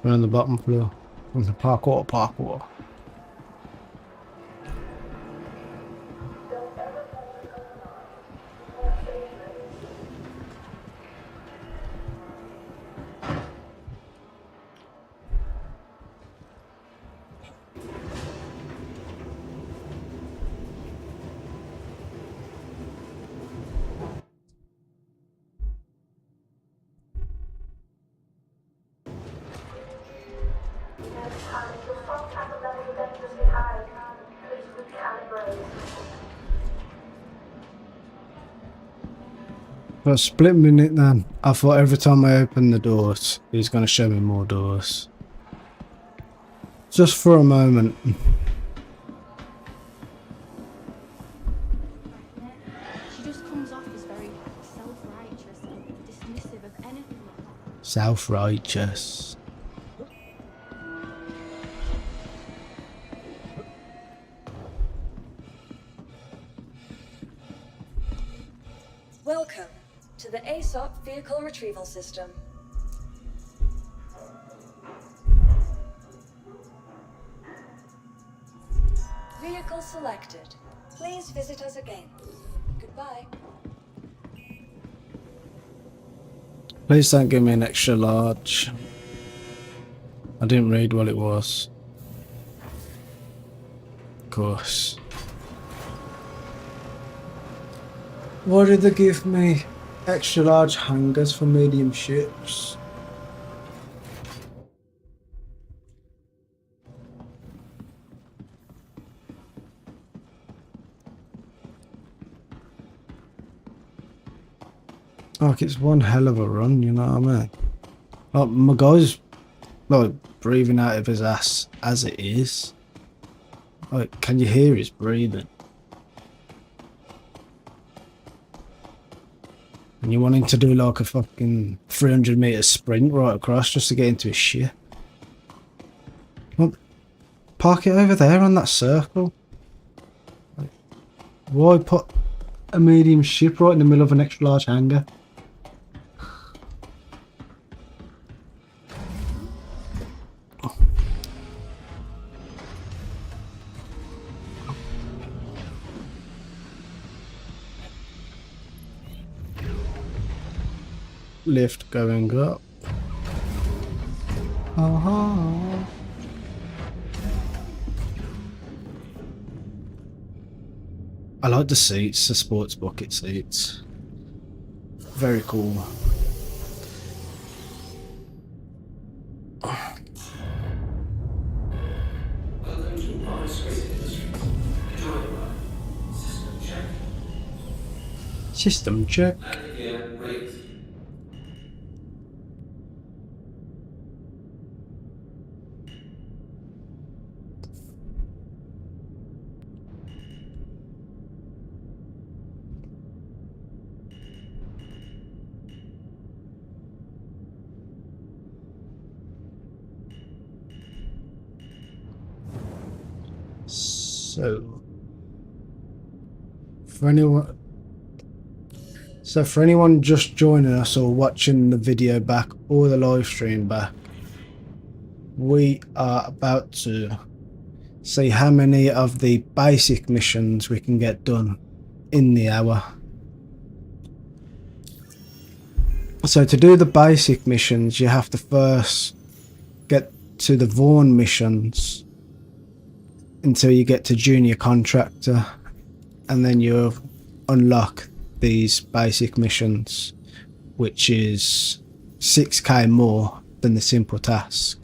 We're on the bottom floor. On the parkour. Don't ever touch the customer. You can't save this. Next time, if some type of level dangerous behind, please recalibrate. For a split minute then, I thought every time I open the doors, he's going to show me more doors. Just for a moment. She just comes off as very self-righteous and dismissive of anything like that. Self-righteous. Welcome to the ASOP Vehicle Retrieval System. Vehicle selected. Please visit us again. Goodbye. Please don't give me an extra large. I didn't read what it was. Of course. Why did they give me extra large hangars for medium ships? Like, it's one hell of a run, you know what I mean? Like, my guy's like breathing out of his ass as it is. Like, can you hear his breathing? And you want him to do like a fucking 300-meter sprint right across just to get into his shit. Well, park it over there on that circle. Like, why put a medium ship right in the middle of an extra large hangar? Lift going up. I like the seats, the sports bucket seats. Very cool. Welcome to Space Industry. Enjoy the ride. System check. System check. Applicant rate. So, for anyone just joining us or watching the video back or the live stream back, we are about to see how many of the basic missions we can get done in the hour. So to do the basic missions, you have to first get to the Vaughn missions until you get to Junior Contractor, and then you unlock these basic missions, which is 6k more than the simple task.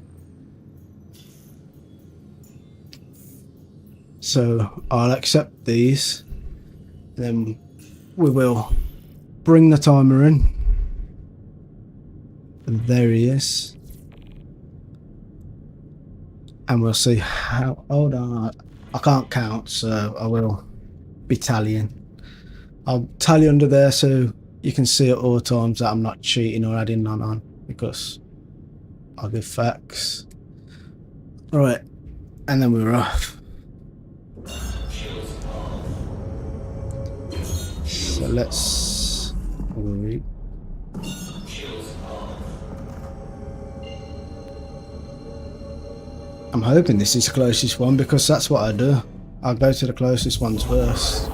So I'll accept these, then we will bring the timer in, and there he is, and we'll see how. Hold on, I can't count, so I will be tallying. I'll tally under there so you can see at all times that I'm not cheating or adding none on, because I'll give facts. Alright, and then we're off. So let's read. I'm hoping this is the closest one, because that's what I do. I'll go to the closest ones first.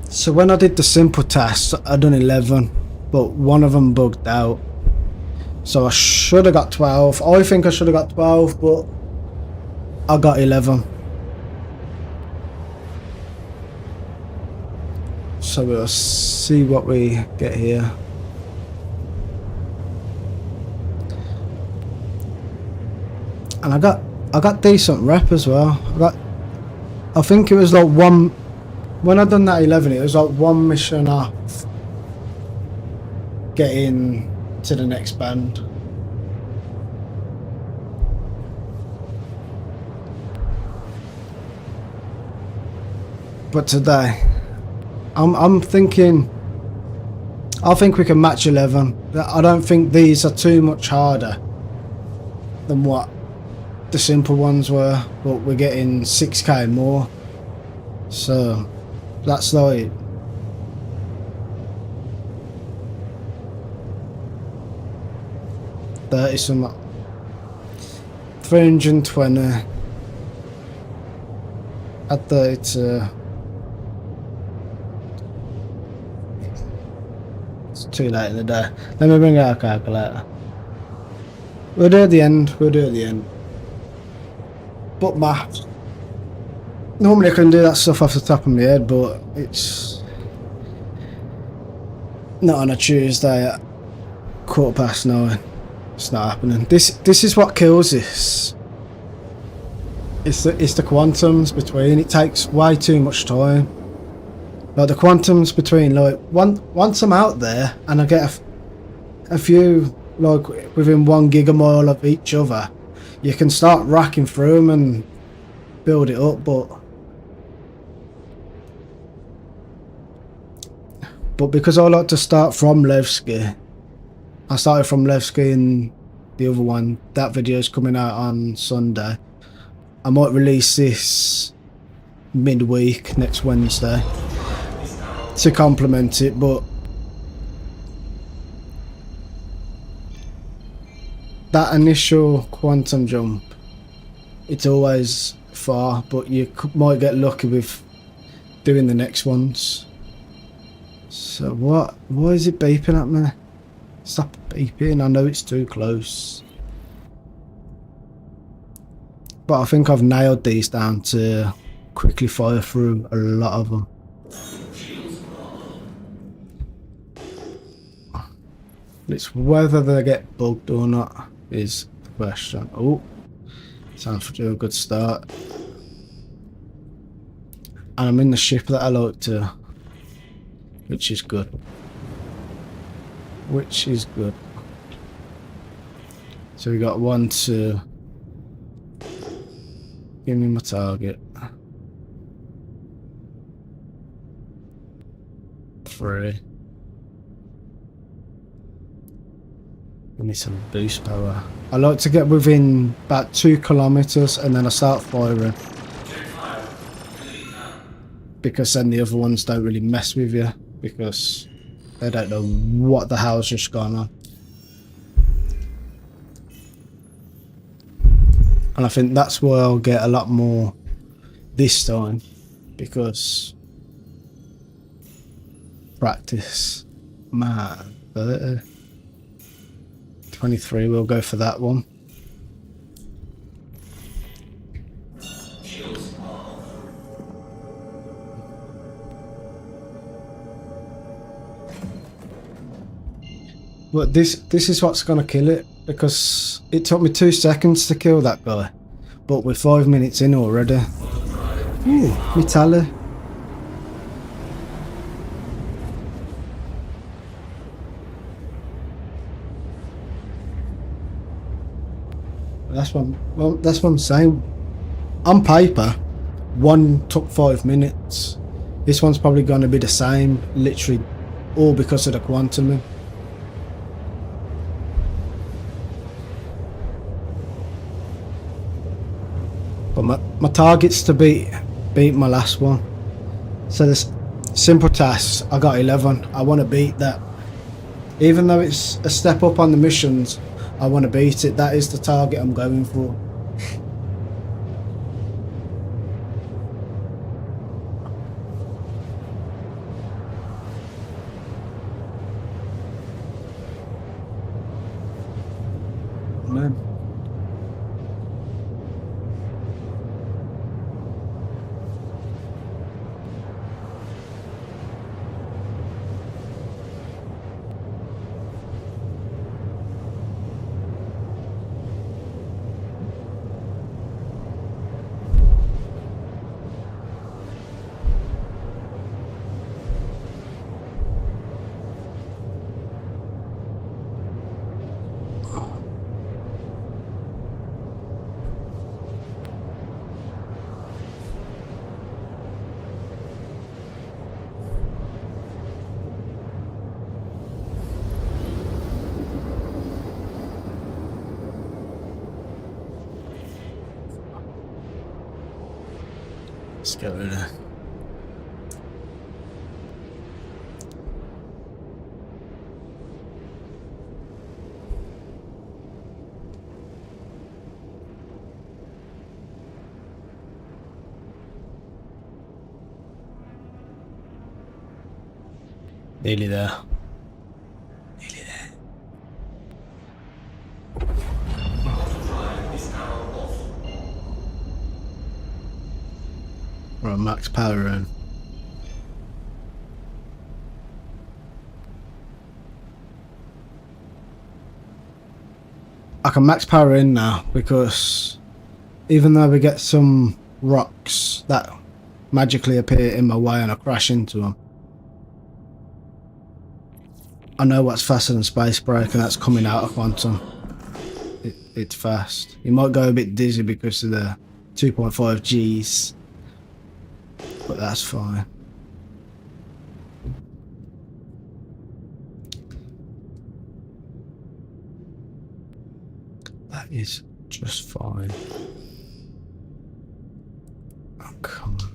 So when I did the simple tasks, I done 11, but one of them bugged out. So I should have got 12. I think I should have got 12, but I got 11. So we'll see what we get here. And I got decent rep as well. I think it was like one. When I done that 11, it was like one mission off getting to the next band. But today, I'm thinking, I think we can match 11. I don't think these are too much harder than what the simple ones were, but we're getting 6k more. So that's like $30 some, 320 at 32. It's too late in the day. Let me bring out a calculator. We'll do it at the end. But maths. Normally I can do that stuff off the top of my head, but it's not on a Tuesday at 9:15. It's not happening. This is what kills this. It's the quantums between. It takes way too much time. Like the quantums between, like once I'm out there and I get a few like within 1 gigamile of each other, you can start racking through them and build it up, but because I like to start from Levski, I started from Levski and the other one, that video is coming out on Sunday. I might release this midweek, next Wednesday, to complement it, but that initial quantum jump, it's always far, but you might get lucky with doing the next ones. So why is it beeping at me? Stop beeping, I know it's too close. But I think I've nailed these down to quickly fire through a lot of them. It's whether they get bugged or not is the question. Oh, Sounds like a good start. And I'm in the ship that I like to, which is good. Which is good. So we got 1, 2. Give me my target. 3. We need some boost power. I like to get within about 2 kilometers and then I start firing. Because then the other ones don't really mess with you because they don't know what the hell's just gone on. And I think that's where I'll get a lot more this time because practice. Man, 30. 23, we'll go for that one. But this is what's gonna kill it, because it took me 2 seconds to kill that guy, but we're 5 minutes in already. Ooh, me tally. That's what I'm saying. On paper, one took 5 minutes. This one's probably gonna be the same, literally, all because of the quantum. But my target's to beat my last one. So this simple task, I got 11. I want to beat that. Even though it's a step up on the missions, I want to beat it. That is the target I'm going for. Man. Let's get rid of that. Nearly there. Nearly there. Right, max power in. I can max power in now because even though we get some rocks that magically appear in my way and I crash into them, I know what's faster than space break, and that's coming out of quantum. It's fast. You might go a bit dizzy because of the 2.5 Gs, but that's fine. That is just fine. Oh, come on.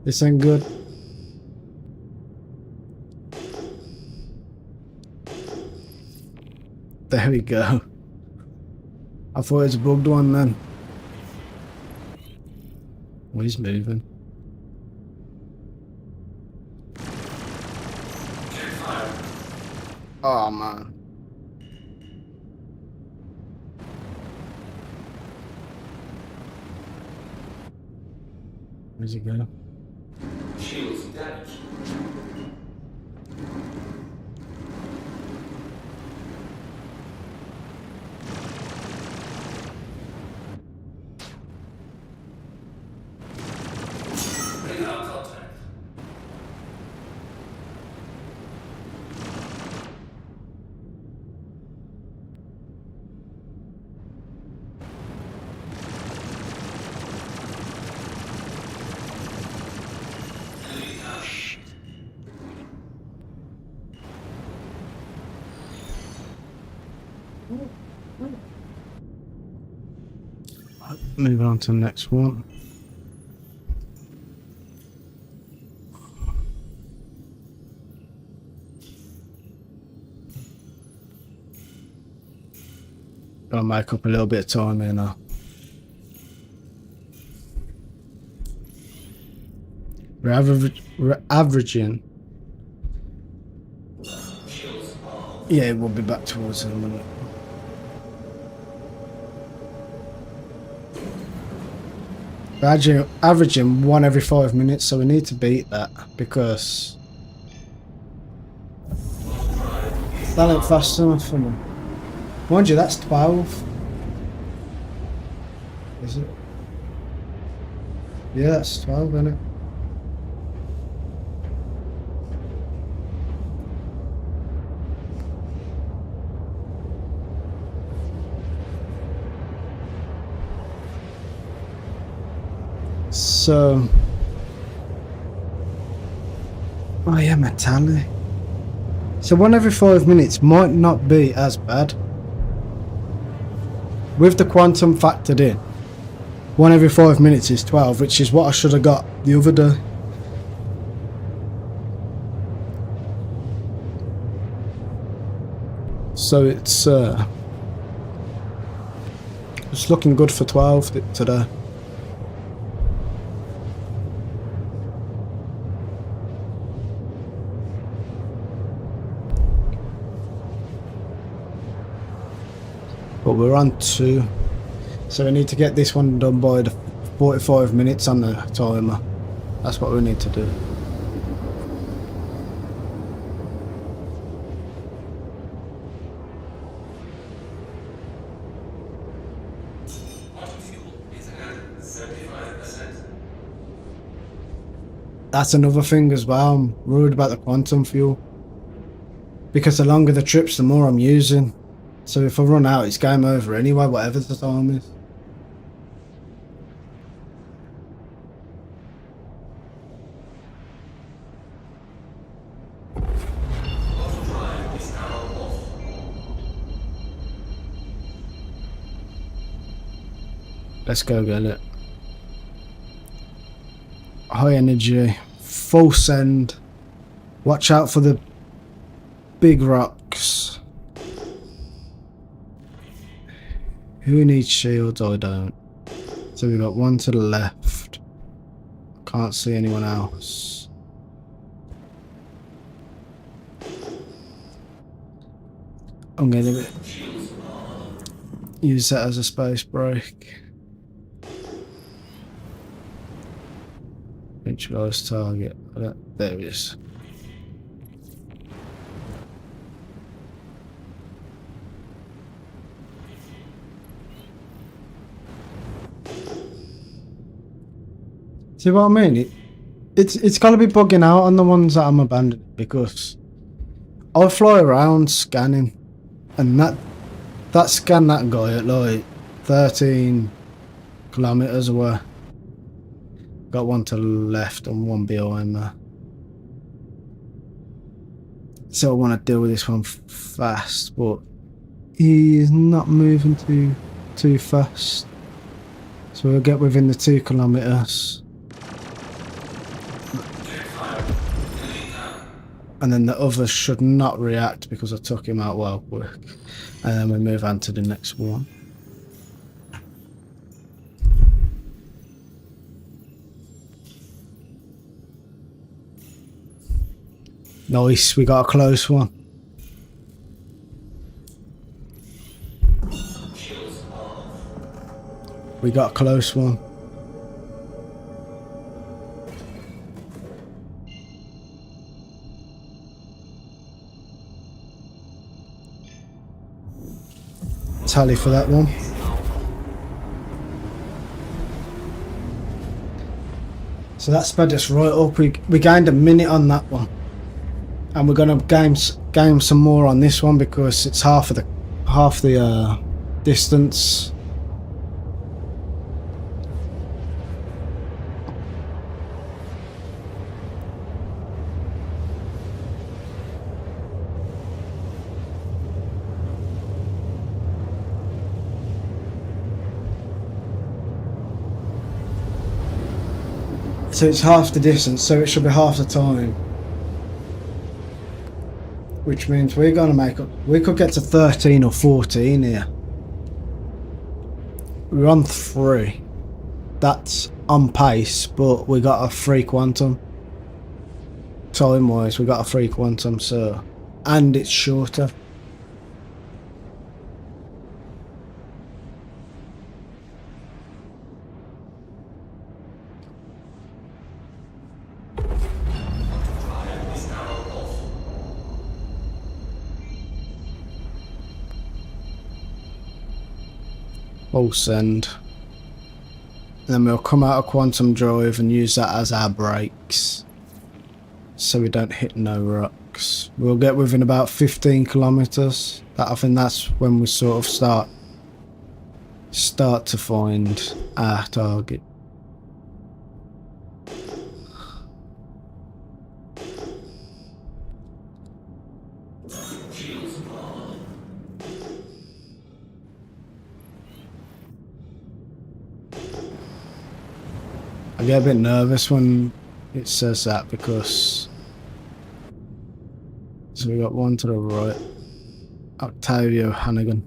This ain't good. There we go. I thought it was a bugged one then. Oh, he's moving. Oh man. Where's he going? Shields damaged. Radar contact. Moving on to the next one. Gotta make up a little bit of time here now. We're averaging. Yeah, we'll be back towards it in a minute. We're averaging 1 every 5 minutes, so we need to beat that because that ain't fast enough for me. Mind you, that's 12. Is it? Yeah, that's 12, isn't it? So, oh yeah, metallic. So 1 every 5 minutes might not be as bad. With the quantum factored in, 1 every 5 minutes is 12, which is what I should have got the other day. So it's looking good for 12 today. But we're on 2, so we need to get this one done by the 45 minutes on the timer. That's what we need to do. That's another thing as well. I'm worried about the quantum fuel, because the longer the trips, the more I'm using. So if I run out, it's game over anyway, whatever the time is. Let's go get it. High energy, full send. Watch out for the big rocks. Who needs shields? I don't. So we've got one to the left. Can't see anyone else. I'm gonna use that as a space break. Visualize target. There it is. See what I mean? It's got to be bugging out on the ones that I'm abandoning, because I'll fly around scanning, and that scanned that guy at like 13 kilometers away. Got one to the left and one behind me. So I want to deal with this one fast, but he is not moving too fast. So we'll get within the 2 kilometers. And then the others should not react because I took him out well quick. And then we move on to the next one. Nice, we got a close one. We got a close one. Tally for that one. So that sped us right up. We gained a minute on that one, and we're gonna gain some more on this one because it's half the distance. So it's half the distance, so it should be half the time. Which means we're gonna make up. We could get to 13 or 14 here. We're on 3. That's on pace, but we got a free quantum. Time wise, we got a free quantum, so. And it's shorter. We'll send. And then we'll come out of quantum drive and use that as our brakes, so we don't hit no rocks. We'll get within about 15 kilometers. I think that's when we sort of start to find our target. I get a bit nervous when it says that because. So we got one to the right. Octavio Hannigan.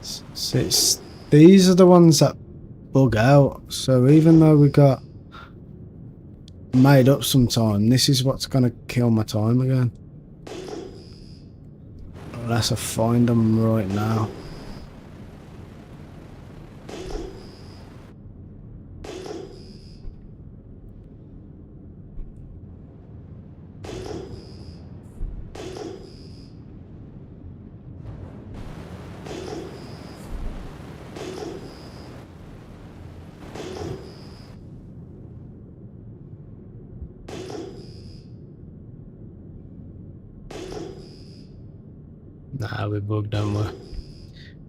So these are the ones that bug out. So even though we got made up some time, this is what's gonna kill my time again. Unless I find them right now. Nah, we're bugged, don't we?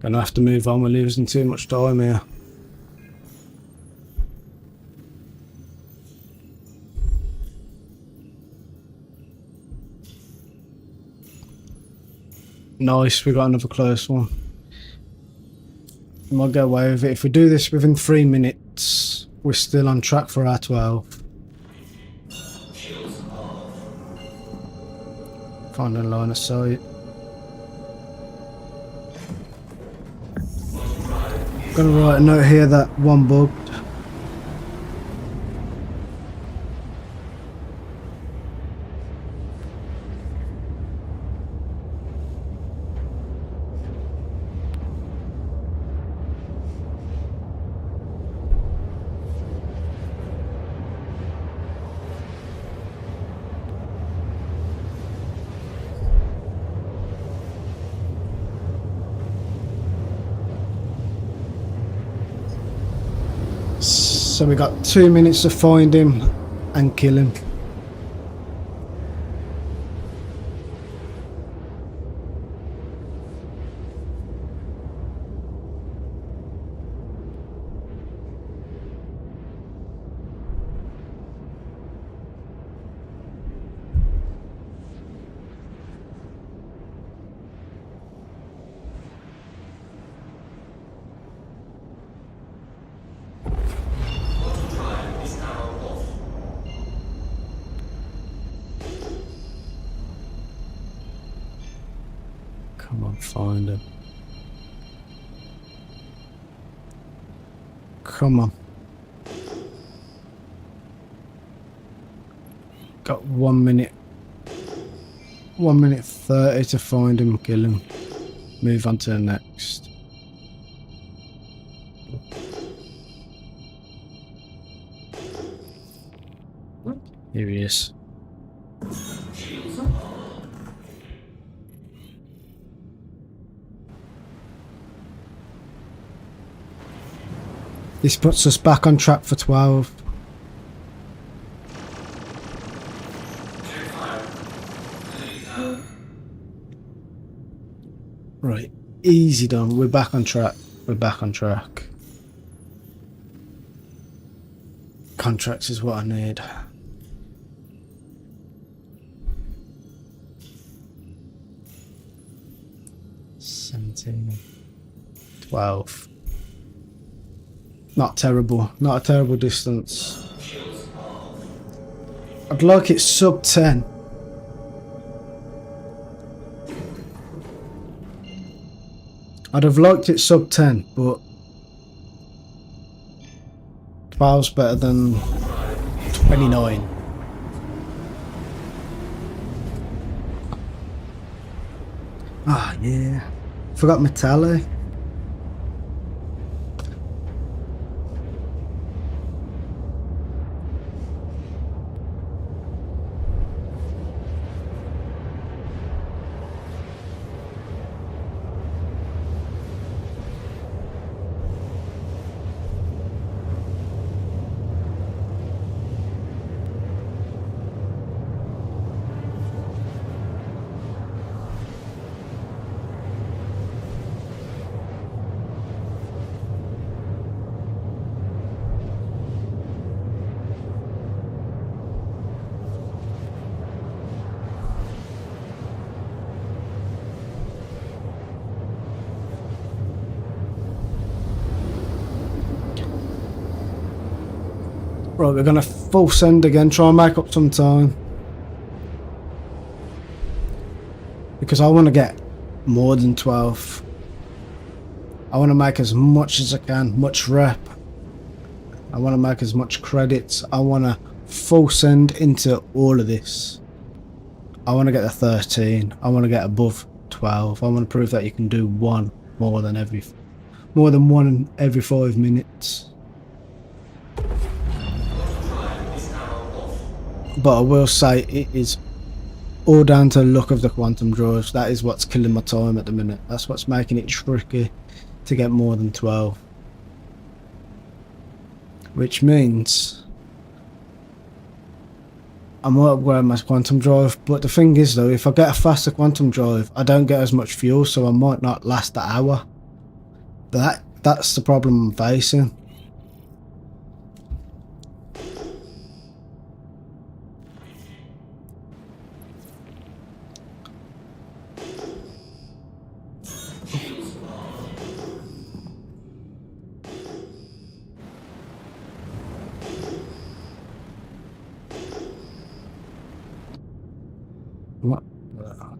Gonna have to move on, we're losing too much time here. Nice, we got another close one. We might get away with it. If we do this within 3 minutes, we're still on track for our 12. Find a line of sight. Gonna write a note here that one bugged. So we got 2 minutes to find him and kill him. find him. Come on. Got 1 minute. 1 minute 30 to find him, kill him. Move on to the next. Here he is. This puts us back on track for 12. Right, easy done. We're back on track. We're back on track. Contracts is what I need. $17. 12. Not terrible. Not a terrible distance. I'd like it sub 10. I'd have liked it sub 10, but 12's better than 29. Ah, yeah. Forgot my tally. Right, we're gonna full send again, try and make up some time. Because I want to get more than 12. I want to make as much as I can, much rep. I want to make as much credits. I want to full send into all of this. I want to get the 13. I want to get above 12. I want to prove that you can do one more than one every 5 minutes. But I will say it is all down to the luck of the quantum drives. That is what's killing my time at the minute. That's what's making it tricky to get more than 12. Which means I might upgrade my quantum drive. But the thing is though, if I get a faster quantum drive, I don't get as much fuel, so I might not last the hour. That's the problem I'm facing.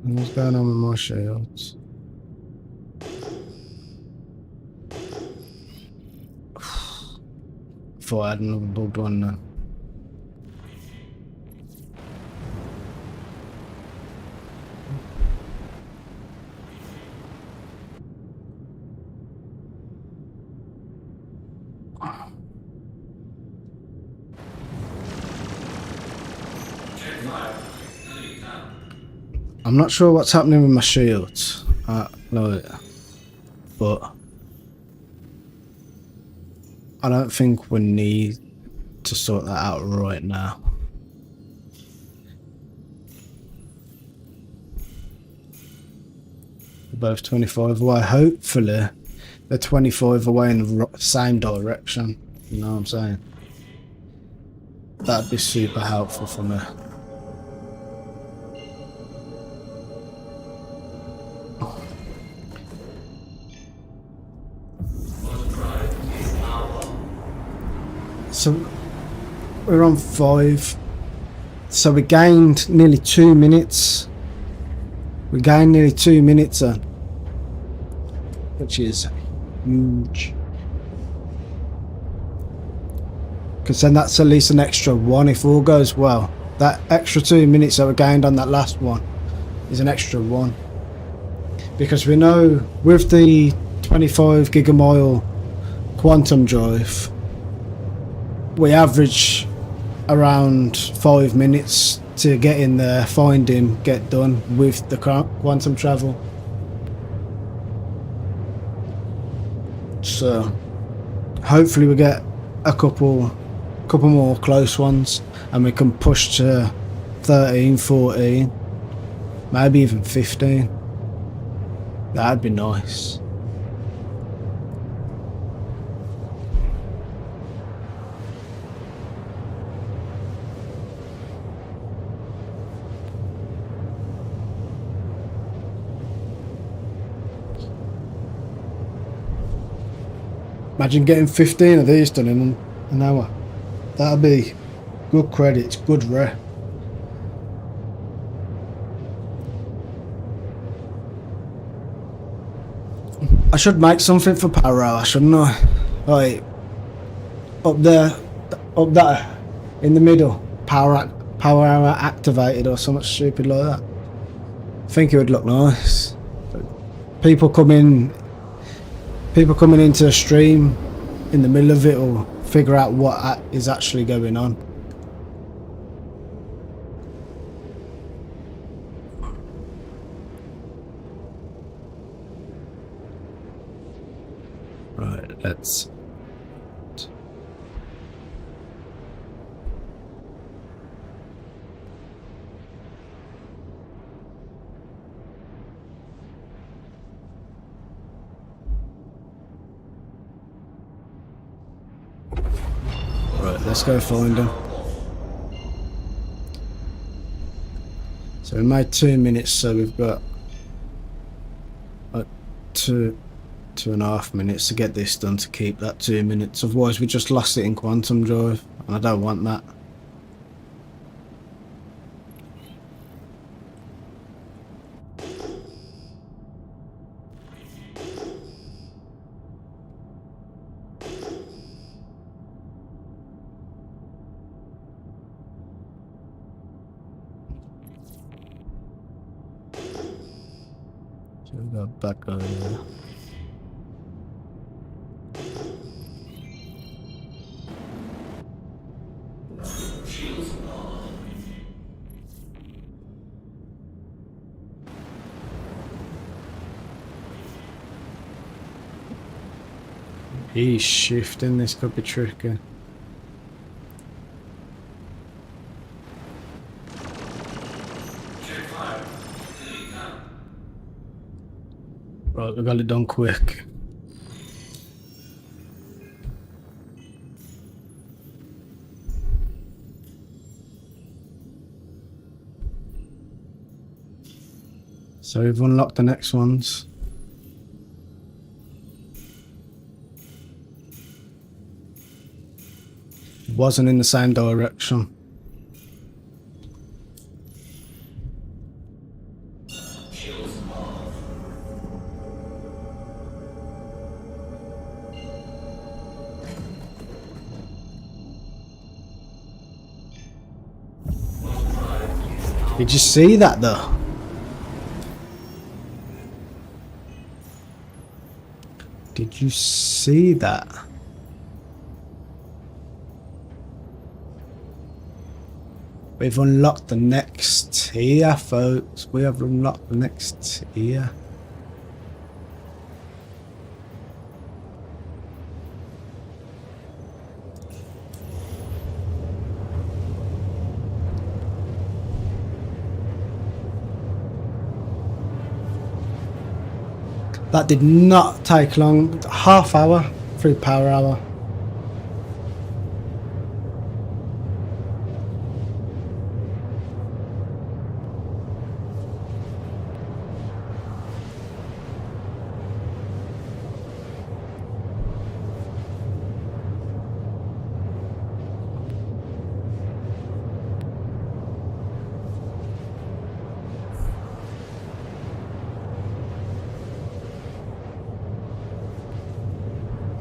What's going on with my shields? Thought I had another bugged one now. I'm not sure what's happening with my shields. No, but I don't think we need to sort that out right now. We're both 25 away. Hopefully, they're 25 away in the same direction. You know what I'm saying? That'd be super helpful for me. So we're on 5. So we gained nearly 2 minutes. We gained nearly 2 minutes which is huge. Because then that's at least an extra 1 if all goes well. That extra 2 minutes that we gained on that last one is an extra 1. Because we know with the 25 gigamile quantum drive, we average around 5 minutes to get in there, find him, get done with the quantum travel. So hopefully we get a couple more close ones and we can push to 13, 14, maybe even 15. That'd be nice. Imagine getting 15 of these done in an hour. That'd be good credits, good rare. I should make something for power hour, shouldn't I? Like up there in the middle, power hour activated or something stupid like that. I think it would look nice. People coming into the stream in the middle of it will figure out what is actually going on. Right, let's... Right, let's go find him. So we made 2 minutes, so we've got 2.5 minutes to get this done to keep that 2 minutes. Otherwise we just lost it in quantum drive, and I don't want that. So we go back over there. He's shifting, this could be tricky. Right, we got it done quick. So we've unlocked the next ones. Wasn't in the same direction. Did you see that though? Did you see that? We've unlocked the next tier, folks. We have unlocked the next tier. That did not take long. Half hour through power hour.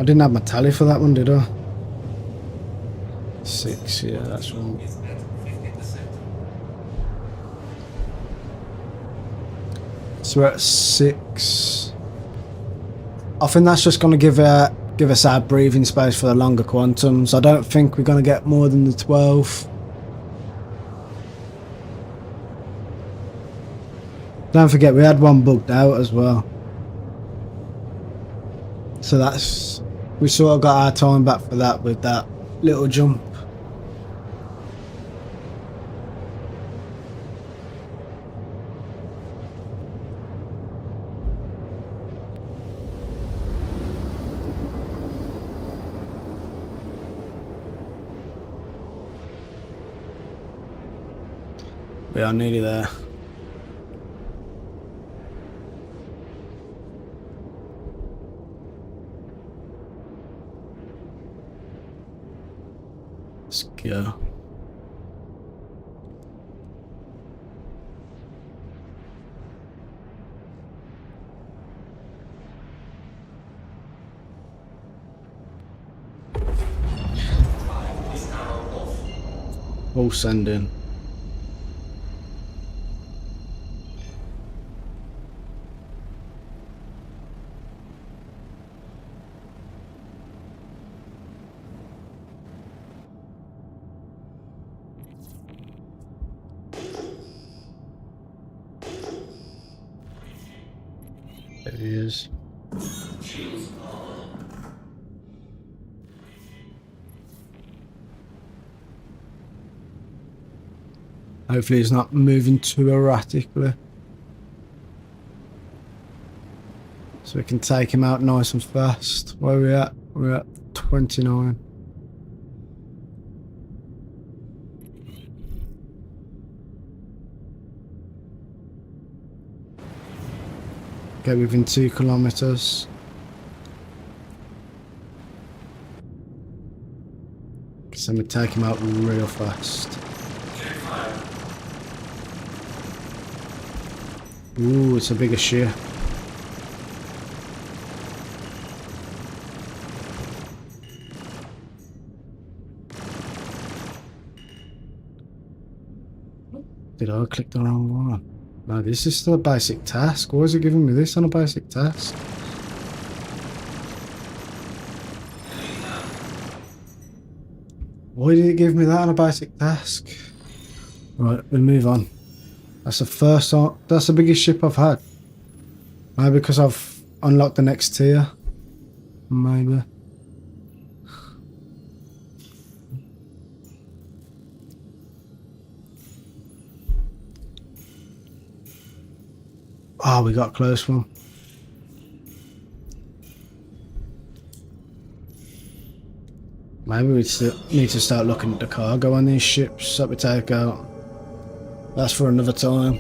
I didn't have my tally for that one, did I? 6, yeah, that's one. Is at 50%. So we're at 6. I think that's just going to give us our breathing space for the longer quantums. I don't think we're going to get more than the 12. Don't forget we had one bugged out as well. So that's, we sort of got our time back for that with that little jump. We are nearly there. Let's go. All sending. There he is. Hopefully he's not moving too erratically. So we can take him out nice and fast. Where are we at? We're at 29. Get within 2 kilometers. So we take him out real fast. Ooh, it's a bigger shear. Did I click the wrong one? No, this is still a basic task. Why is it giving me this on a basic task? Why did it give me that on a basic task? Right, we'll move on. That's the first time. That's the biggest ship I've had. Maybe because I've unlocked the next tier. Maybe. Oh, we got a close one. Maybe we still need to start looking at the cargo on these ships that we take out. That's for another time.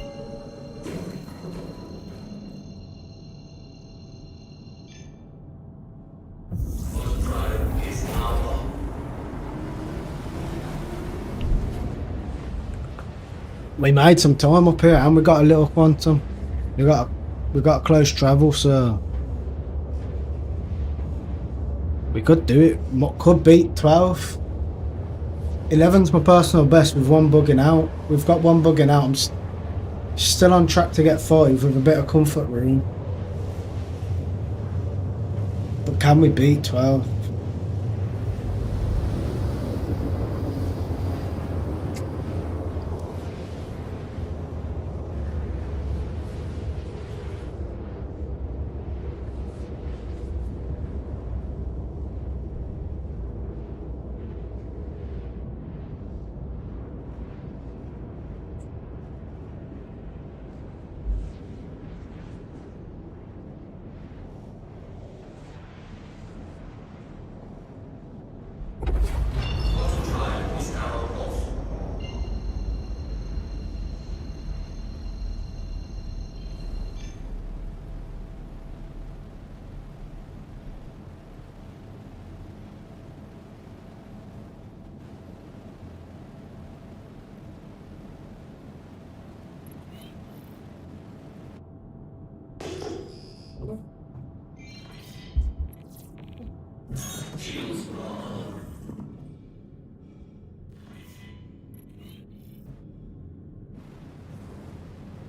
We made some time up here and we got a little quantum. We got a close travel, so we could do it. Could beat 12. 11's my personal best with one bugging out. We've got one bugging out. I'm still on track to get 5 with a bit of comfort room. But can we beat 12?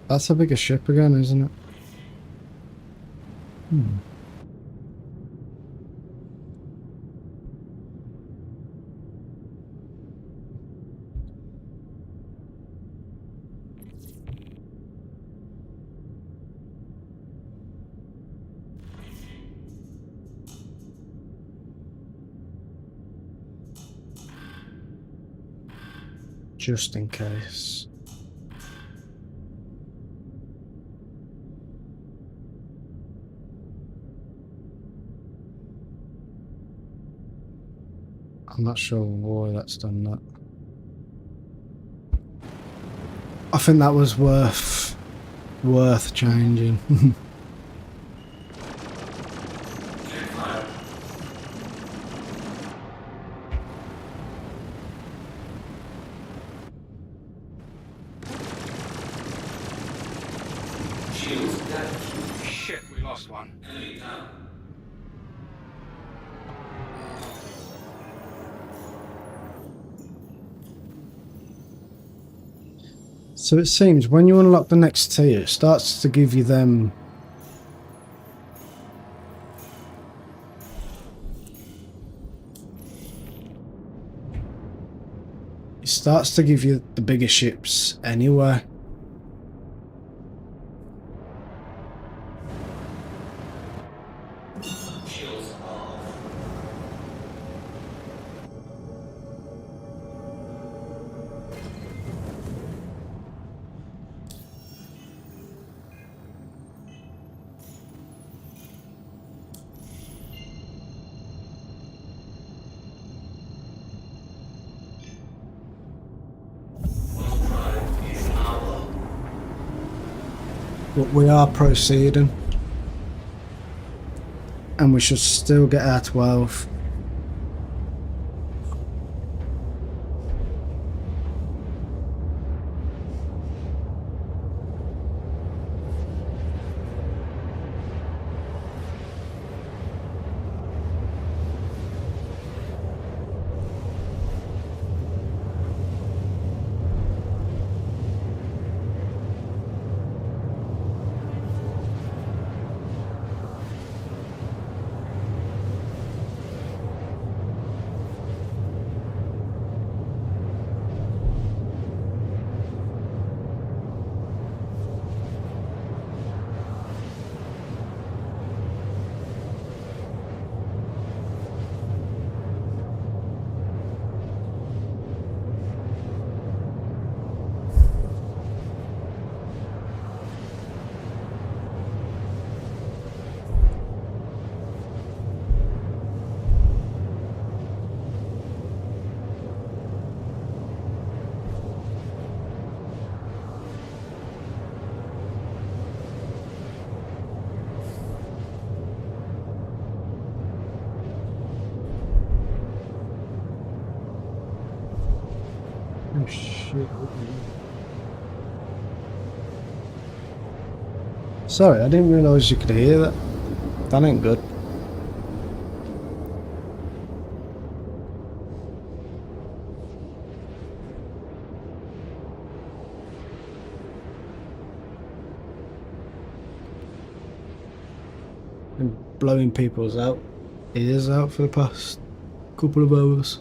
That's a bigger ship again, isn't it? Just in case. I'm not sure why that's done that. I think that was worth changing. Shit, we lost one. So it seems when you unlock the next tier, it starts to give you them. It starts to give you the bigger ships anyway. But we are proceeding. And we should still get our 12. Oh shit. Sorry, I didn't realise you could hear that. That ain't good. Been blowing people's ears out for the past couple of hours.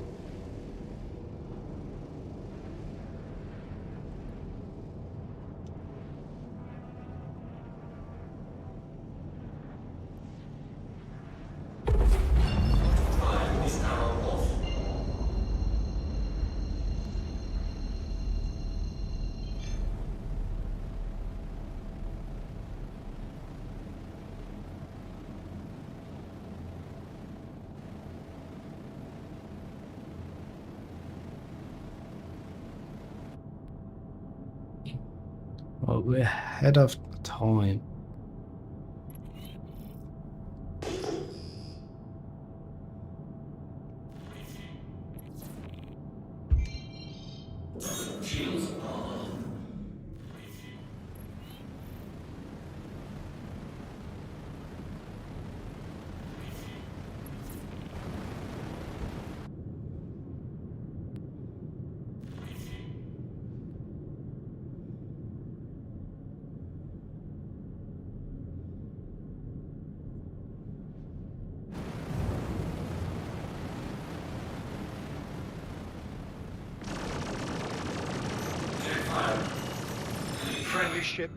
Well, we're ahead of time. this ship.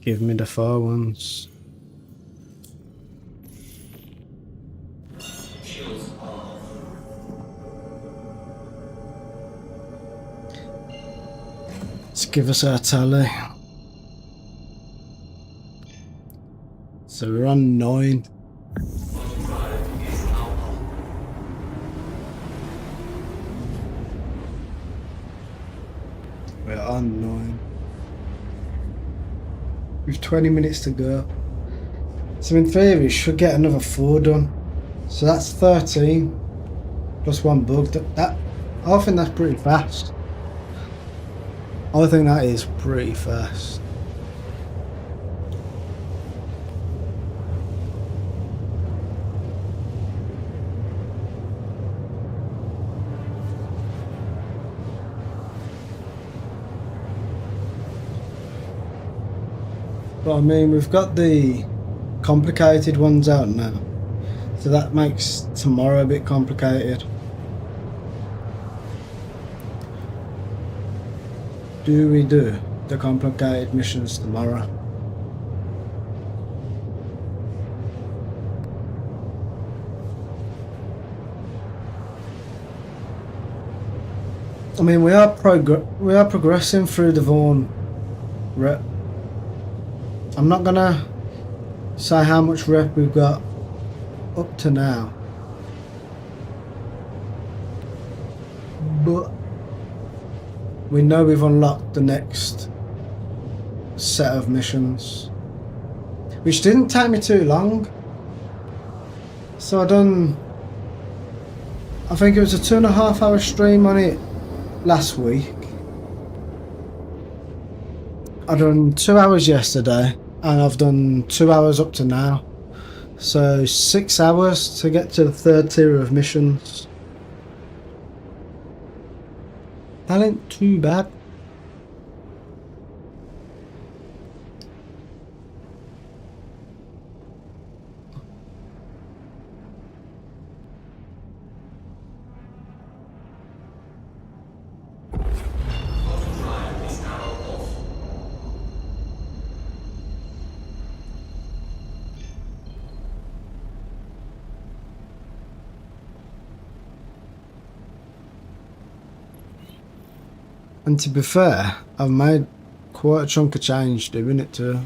Give me the far ones. Let's give us our tally. So we're on 9. We're on 9. With 20 minutes to go. So in theory, should get another 4 done. So that's 13 plus 1 bug. I think that's pretty fast. I think that is pretty fast. But I mean, we've got the complicated ones out now, so that makes tomorrow a bit complicated. Do we do the complicated missions tomorrow? I mean, we are progressing through the Vaughn rep. I'm not gonna say how much rep we've got up to now, but we know we've unlocked the next set of missions, which didn't take me too long. So I think it was a 2.5 hour stream on it last week. I done 2 hours yesterday, and I've done 2 hours up to now. So 6 hours to get to the 3rd tier of missions. That ain't too bad. And to be fair, I've made quite a chunk of change doing it too.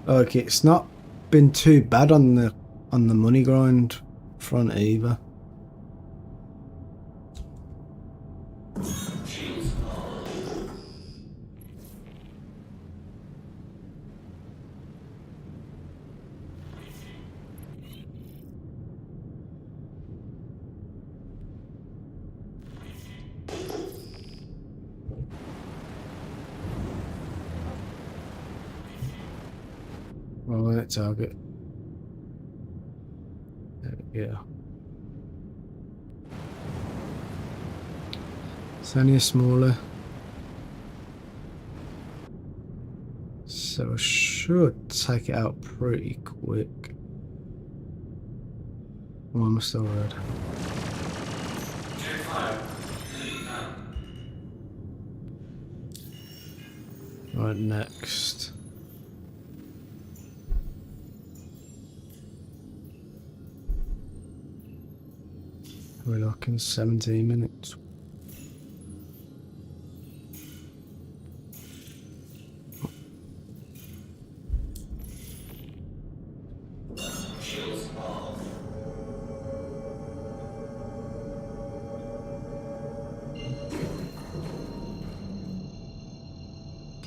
Like, it's not been too bad on the money grind front either. Right target. There we go. It's only a smaller, so I should take it out pretty quick. Oh, I'm still red. Right, next. We're looking 17 minutes.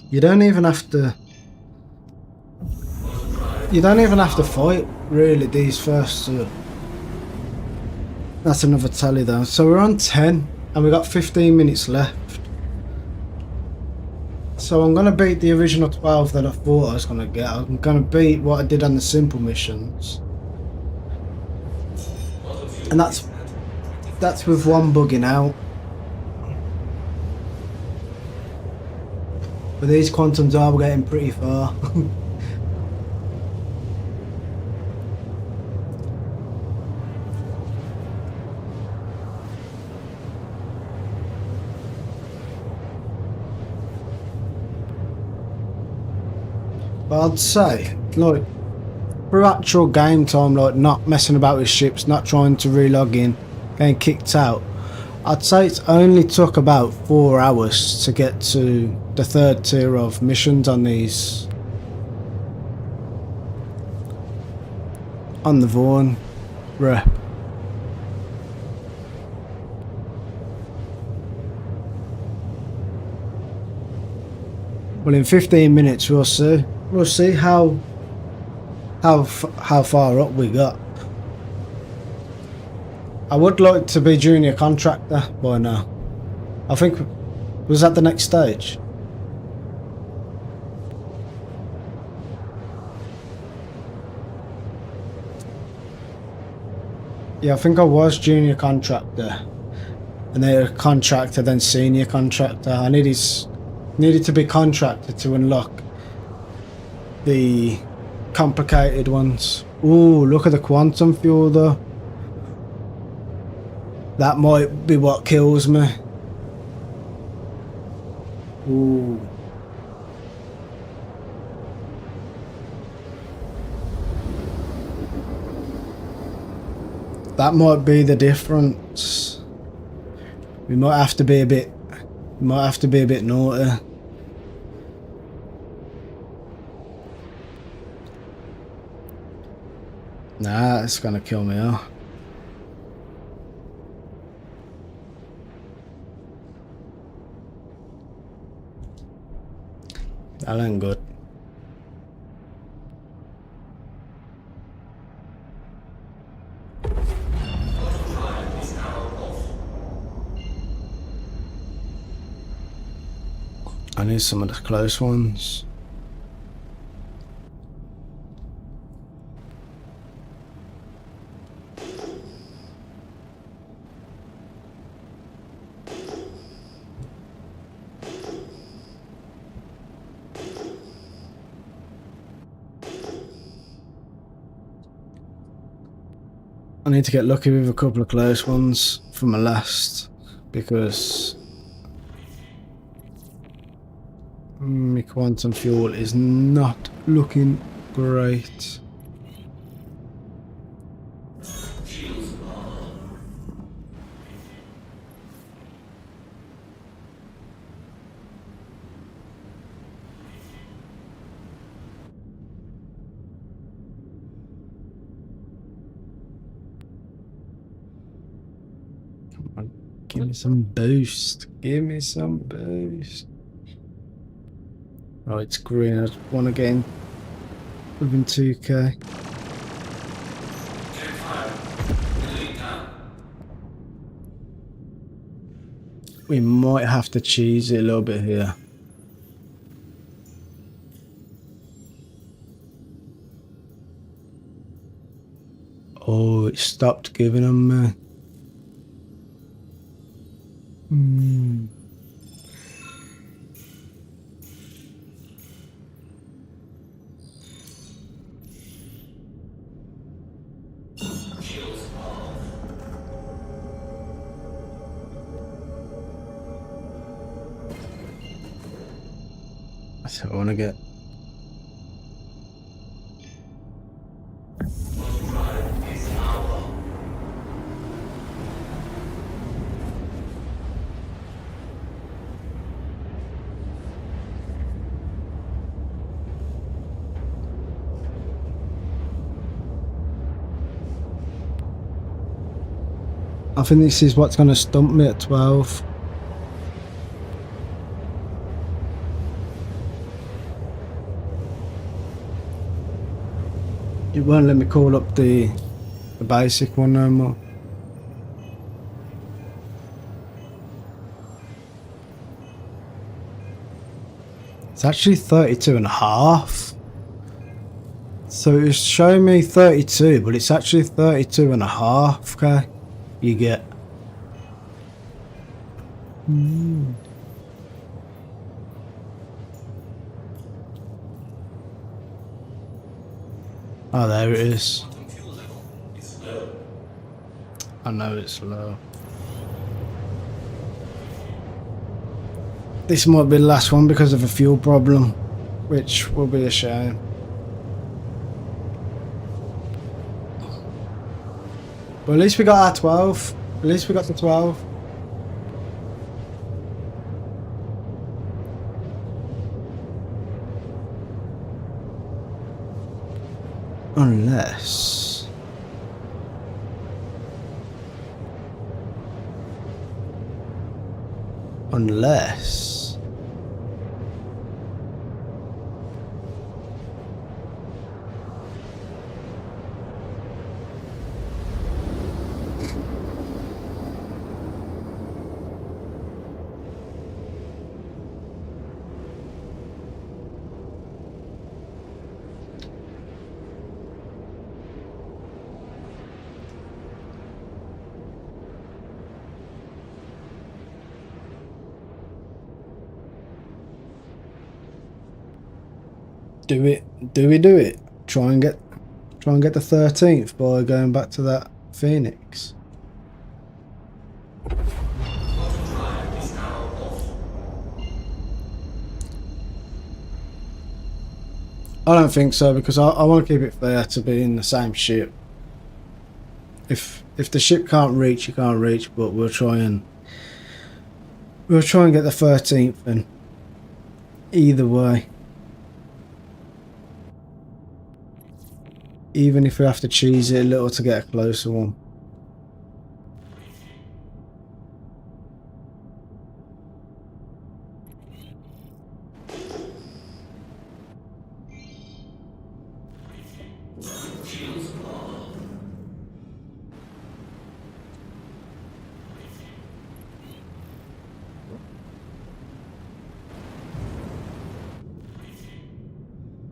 You don't even have to. You don't even have to fight really these first two. That's another tally though. So we're on 10 and we've got 15 minutes left. So I'm going to beat the original 12 that I thought I was going to get. I'm going to beat what I did on the simple missions. And that's with one bugging out. But these quantums are getting pretty far. But I'd say, like, for actual game time, like not messing about with ships, not trying to re-log in, getting kicked out, I'd say it's only took about 4 hours to get to the 3rd tier of missions on these, on the Vaughn rep. Well, in 15 minutes we'll see. We'll see how far up we got. I would like to be junior contractor by now. I think, was that the next stage? Yeah, I think I was junior contractor, and then contractor, then senior contractor. I needed to be contractor to unlock the complicated ones. Ooh, look at the quantum fuel though. That might be what kills me. Ooh. That might be the difference. We might have to be a bit naughty. Nah, it's gonna kill me off. That ain't good. I need some of the close ones. I need to get lucky with a couple of close ones for my last, because my quantum fuel is not looking great. Come on, give me some boost. Give me some boost. Oh, it's green. I just want to get in within 2k. We might have to cheese it a little bit here. Oh, it stopped giving them me. That's what I want to get. I think this is what's going to stump me at 12. It won't let me call up the basic one no more. It's actually 32.5. So it's showing me 32, but it's actually 32.5k you get. Oh, there it is. Quantum fuel level is low. I know it's low. This might be the last one because of a fuel problem, which will be a shame. But at least we got our 12. At least we got the 12. Unless... Do it? Try and get the 13th by going back to that Phoenix. Drive is now off. I don't think so, because I want to keep it fair to be in the same ship. If the ship can't reach, you can't reach. But we'll try and get the 13th, and either way. Even if we have to cheese it a little to get a closer one. Shields on.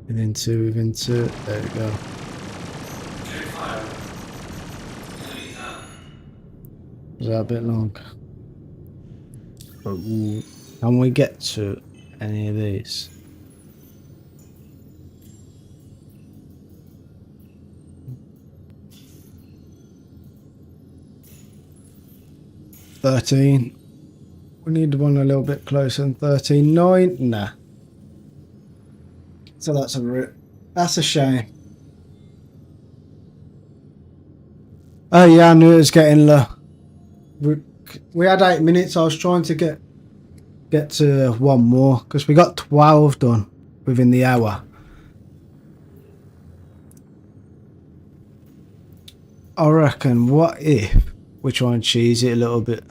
Within two. There we go. Check fire. Enemy down. Was that a bit long? But can we get to any of these? $13. We need one a little bit closer than 13.9. Nah. So that's a shame. Oh yeah, I knew it was getting low. We had 8 minutes. I was trying to get to one more because we got 12 done within the hour. I reckon, what if we try and cheese it a little bit?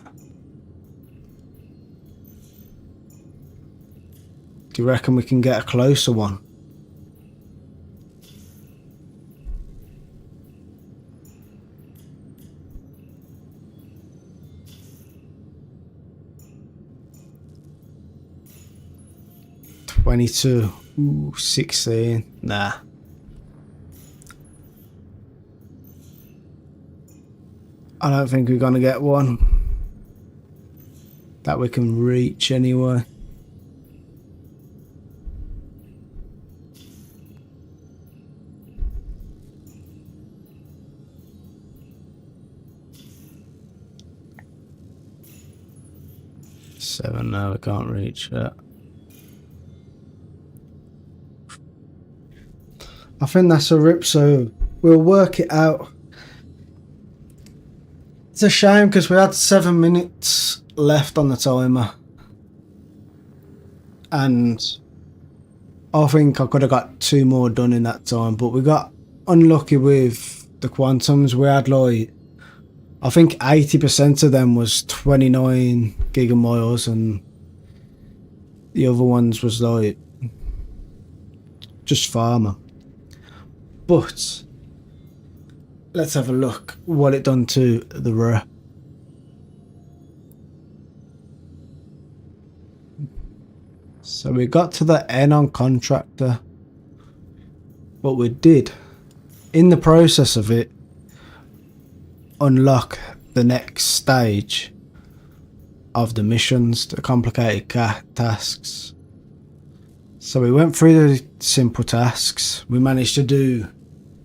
Do you reckon we can get a closer one? $22. Ooh, 16. Nah. I don't think we're gonna get one that we can reach anyway. $7. No, we can't reach that. I think that's a rip, so we'll work it out. It's a shame because we had 7 minutes left on the timer. And I think I could have got 2 more done in that time, but we got unlucky with the quantums. We had like, I think 80% of them was 29 gigamiles and the other ones was like just farmer. But let's have a look what it done to the rep. So we got to the N on Contractor. What we did in the process of it, unlock the next stage of the missions, the complicated tasks. So we went through the simple tasks. We managed to do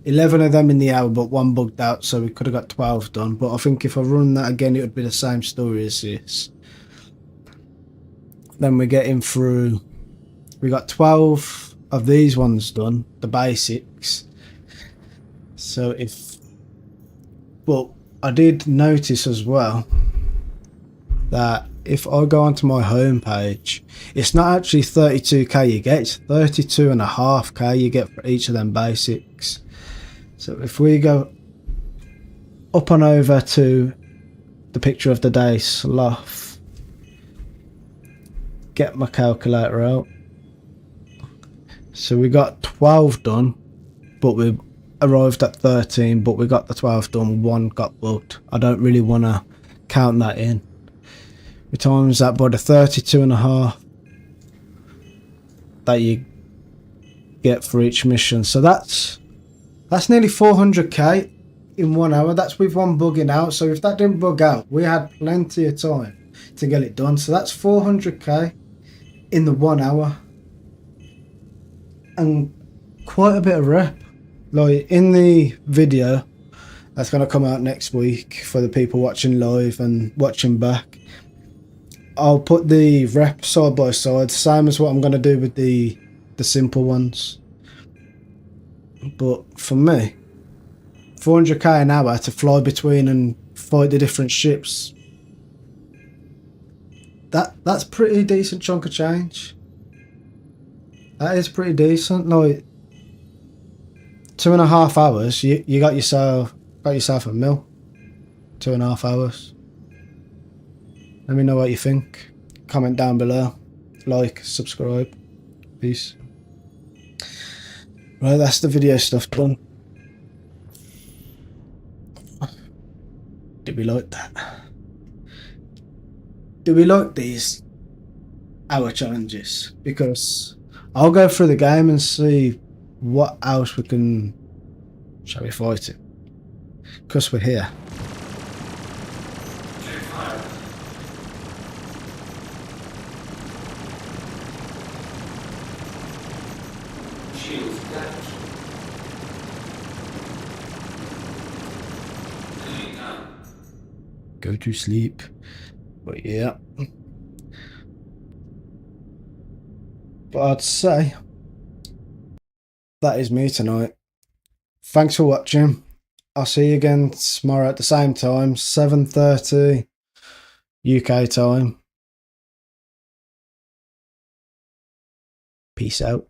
11 of them in the hour, but one bugged out, so we could have got 12 done. But I think if I run that again, it would be the same story as this. Then we're getting through. We got 12 of these ones done, the basics. So but I did notice as well that if I go onto my home page, it's not actually 32k you get, it's 32.5k you get for each of them basics. So if we go up and over to the picture of the day sloth, get my calculator out. So we got 12 done, but we arrived at 13, but we got the 12 done, one got bugged. I don't really want to count that in. We times that by the 32.5 that you get for each mission. So that's nearly 400k in 1 hour. That's with one bugging out. So if that didn't bug out, we had plenty of time to get it done. So that's 400k in the 1 hour. And quite a bit of rep. Like in the video that's going to come out next week for the people watching live and watching back, I'll put the rep side by side, same as what I'm going to do with the simple ones. But for me, 400k an hour to fly between and fight the different ships, that's pretty decent chunk of change. That is pretty decent. Like 2.5 hours, you got yourself a mil. 2.5 hours. Let me know what you think. Comment down below. Like, subscribe. Peace. Right, that's the video stuff done. Did we like that? Do we like these hour challenges? Because I'll go through the game and see what else we can. Shall we fight it? Because we're here. Shields damaged. Cleaning up. Go to sleep. But yeah. But I'd say that is me tonight. Thanks for watching. I'll see you again tomorrow at the same time, 7:30 UK time. Peace out.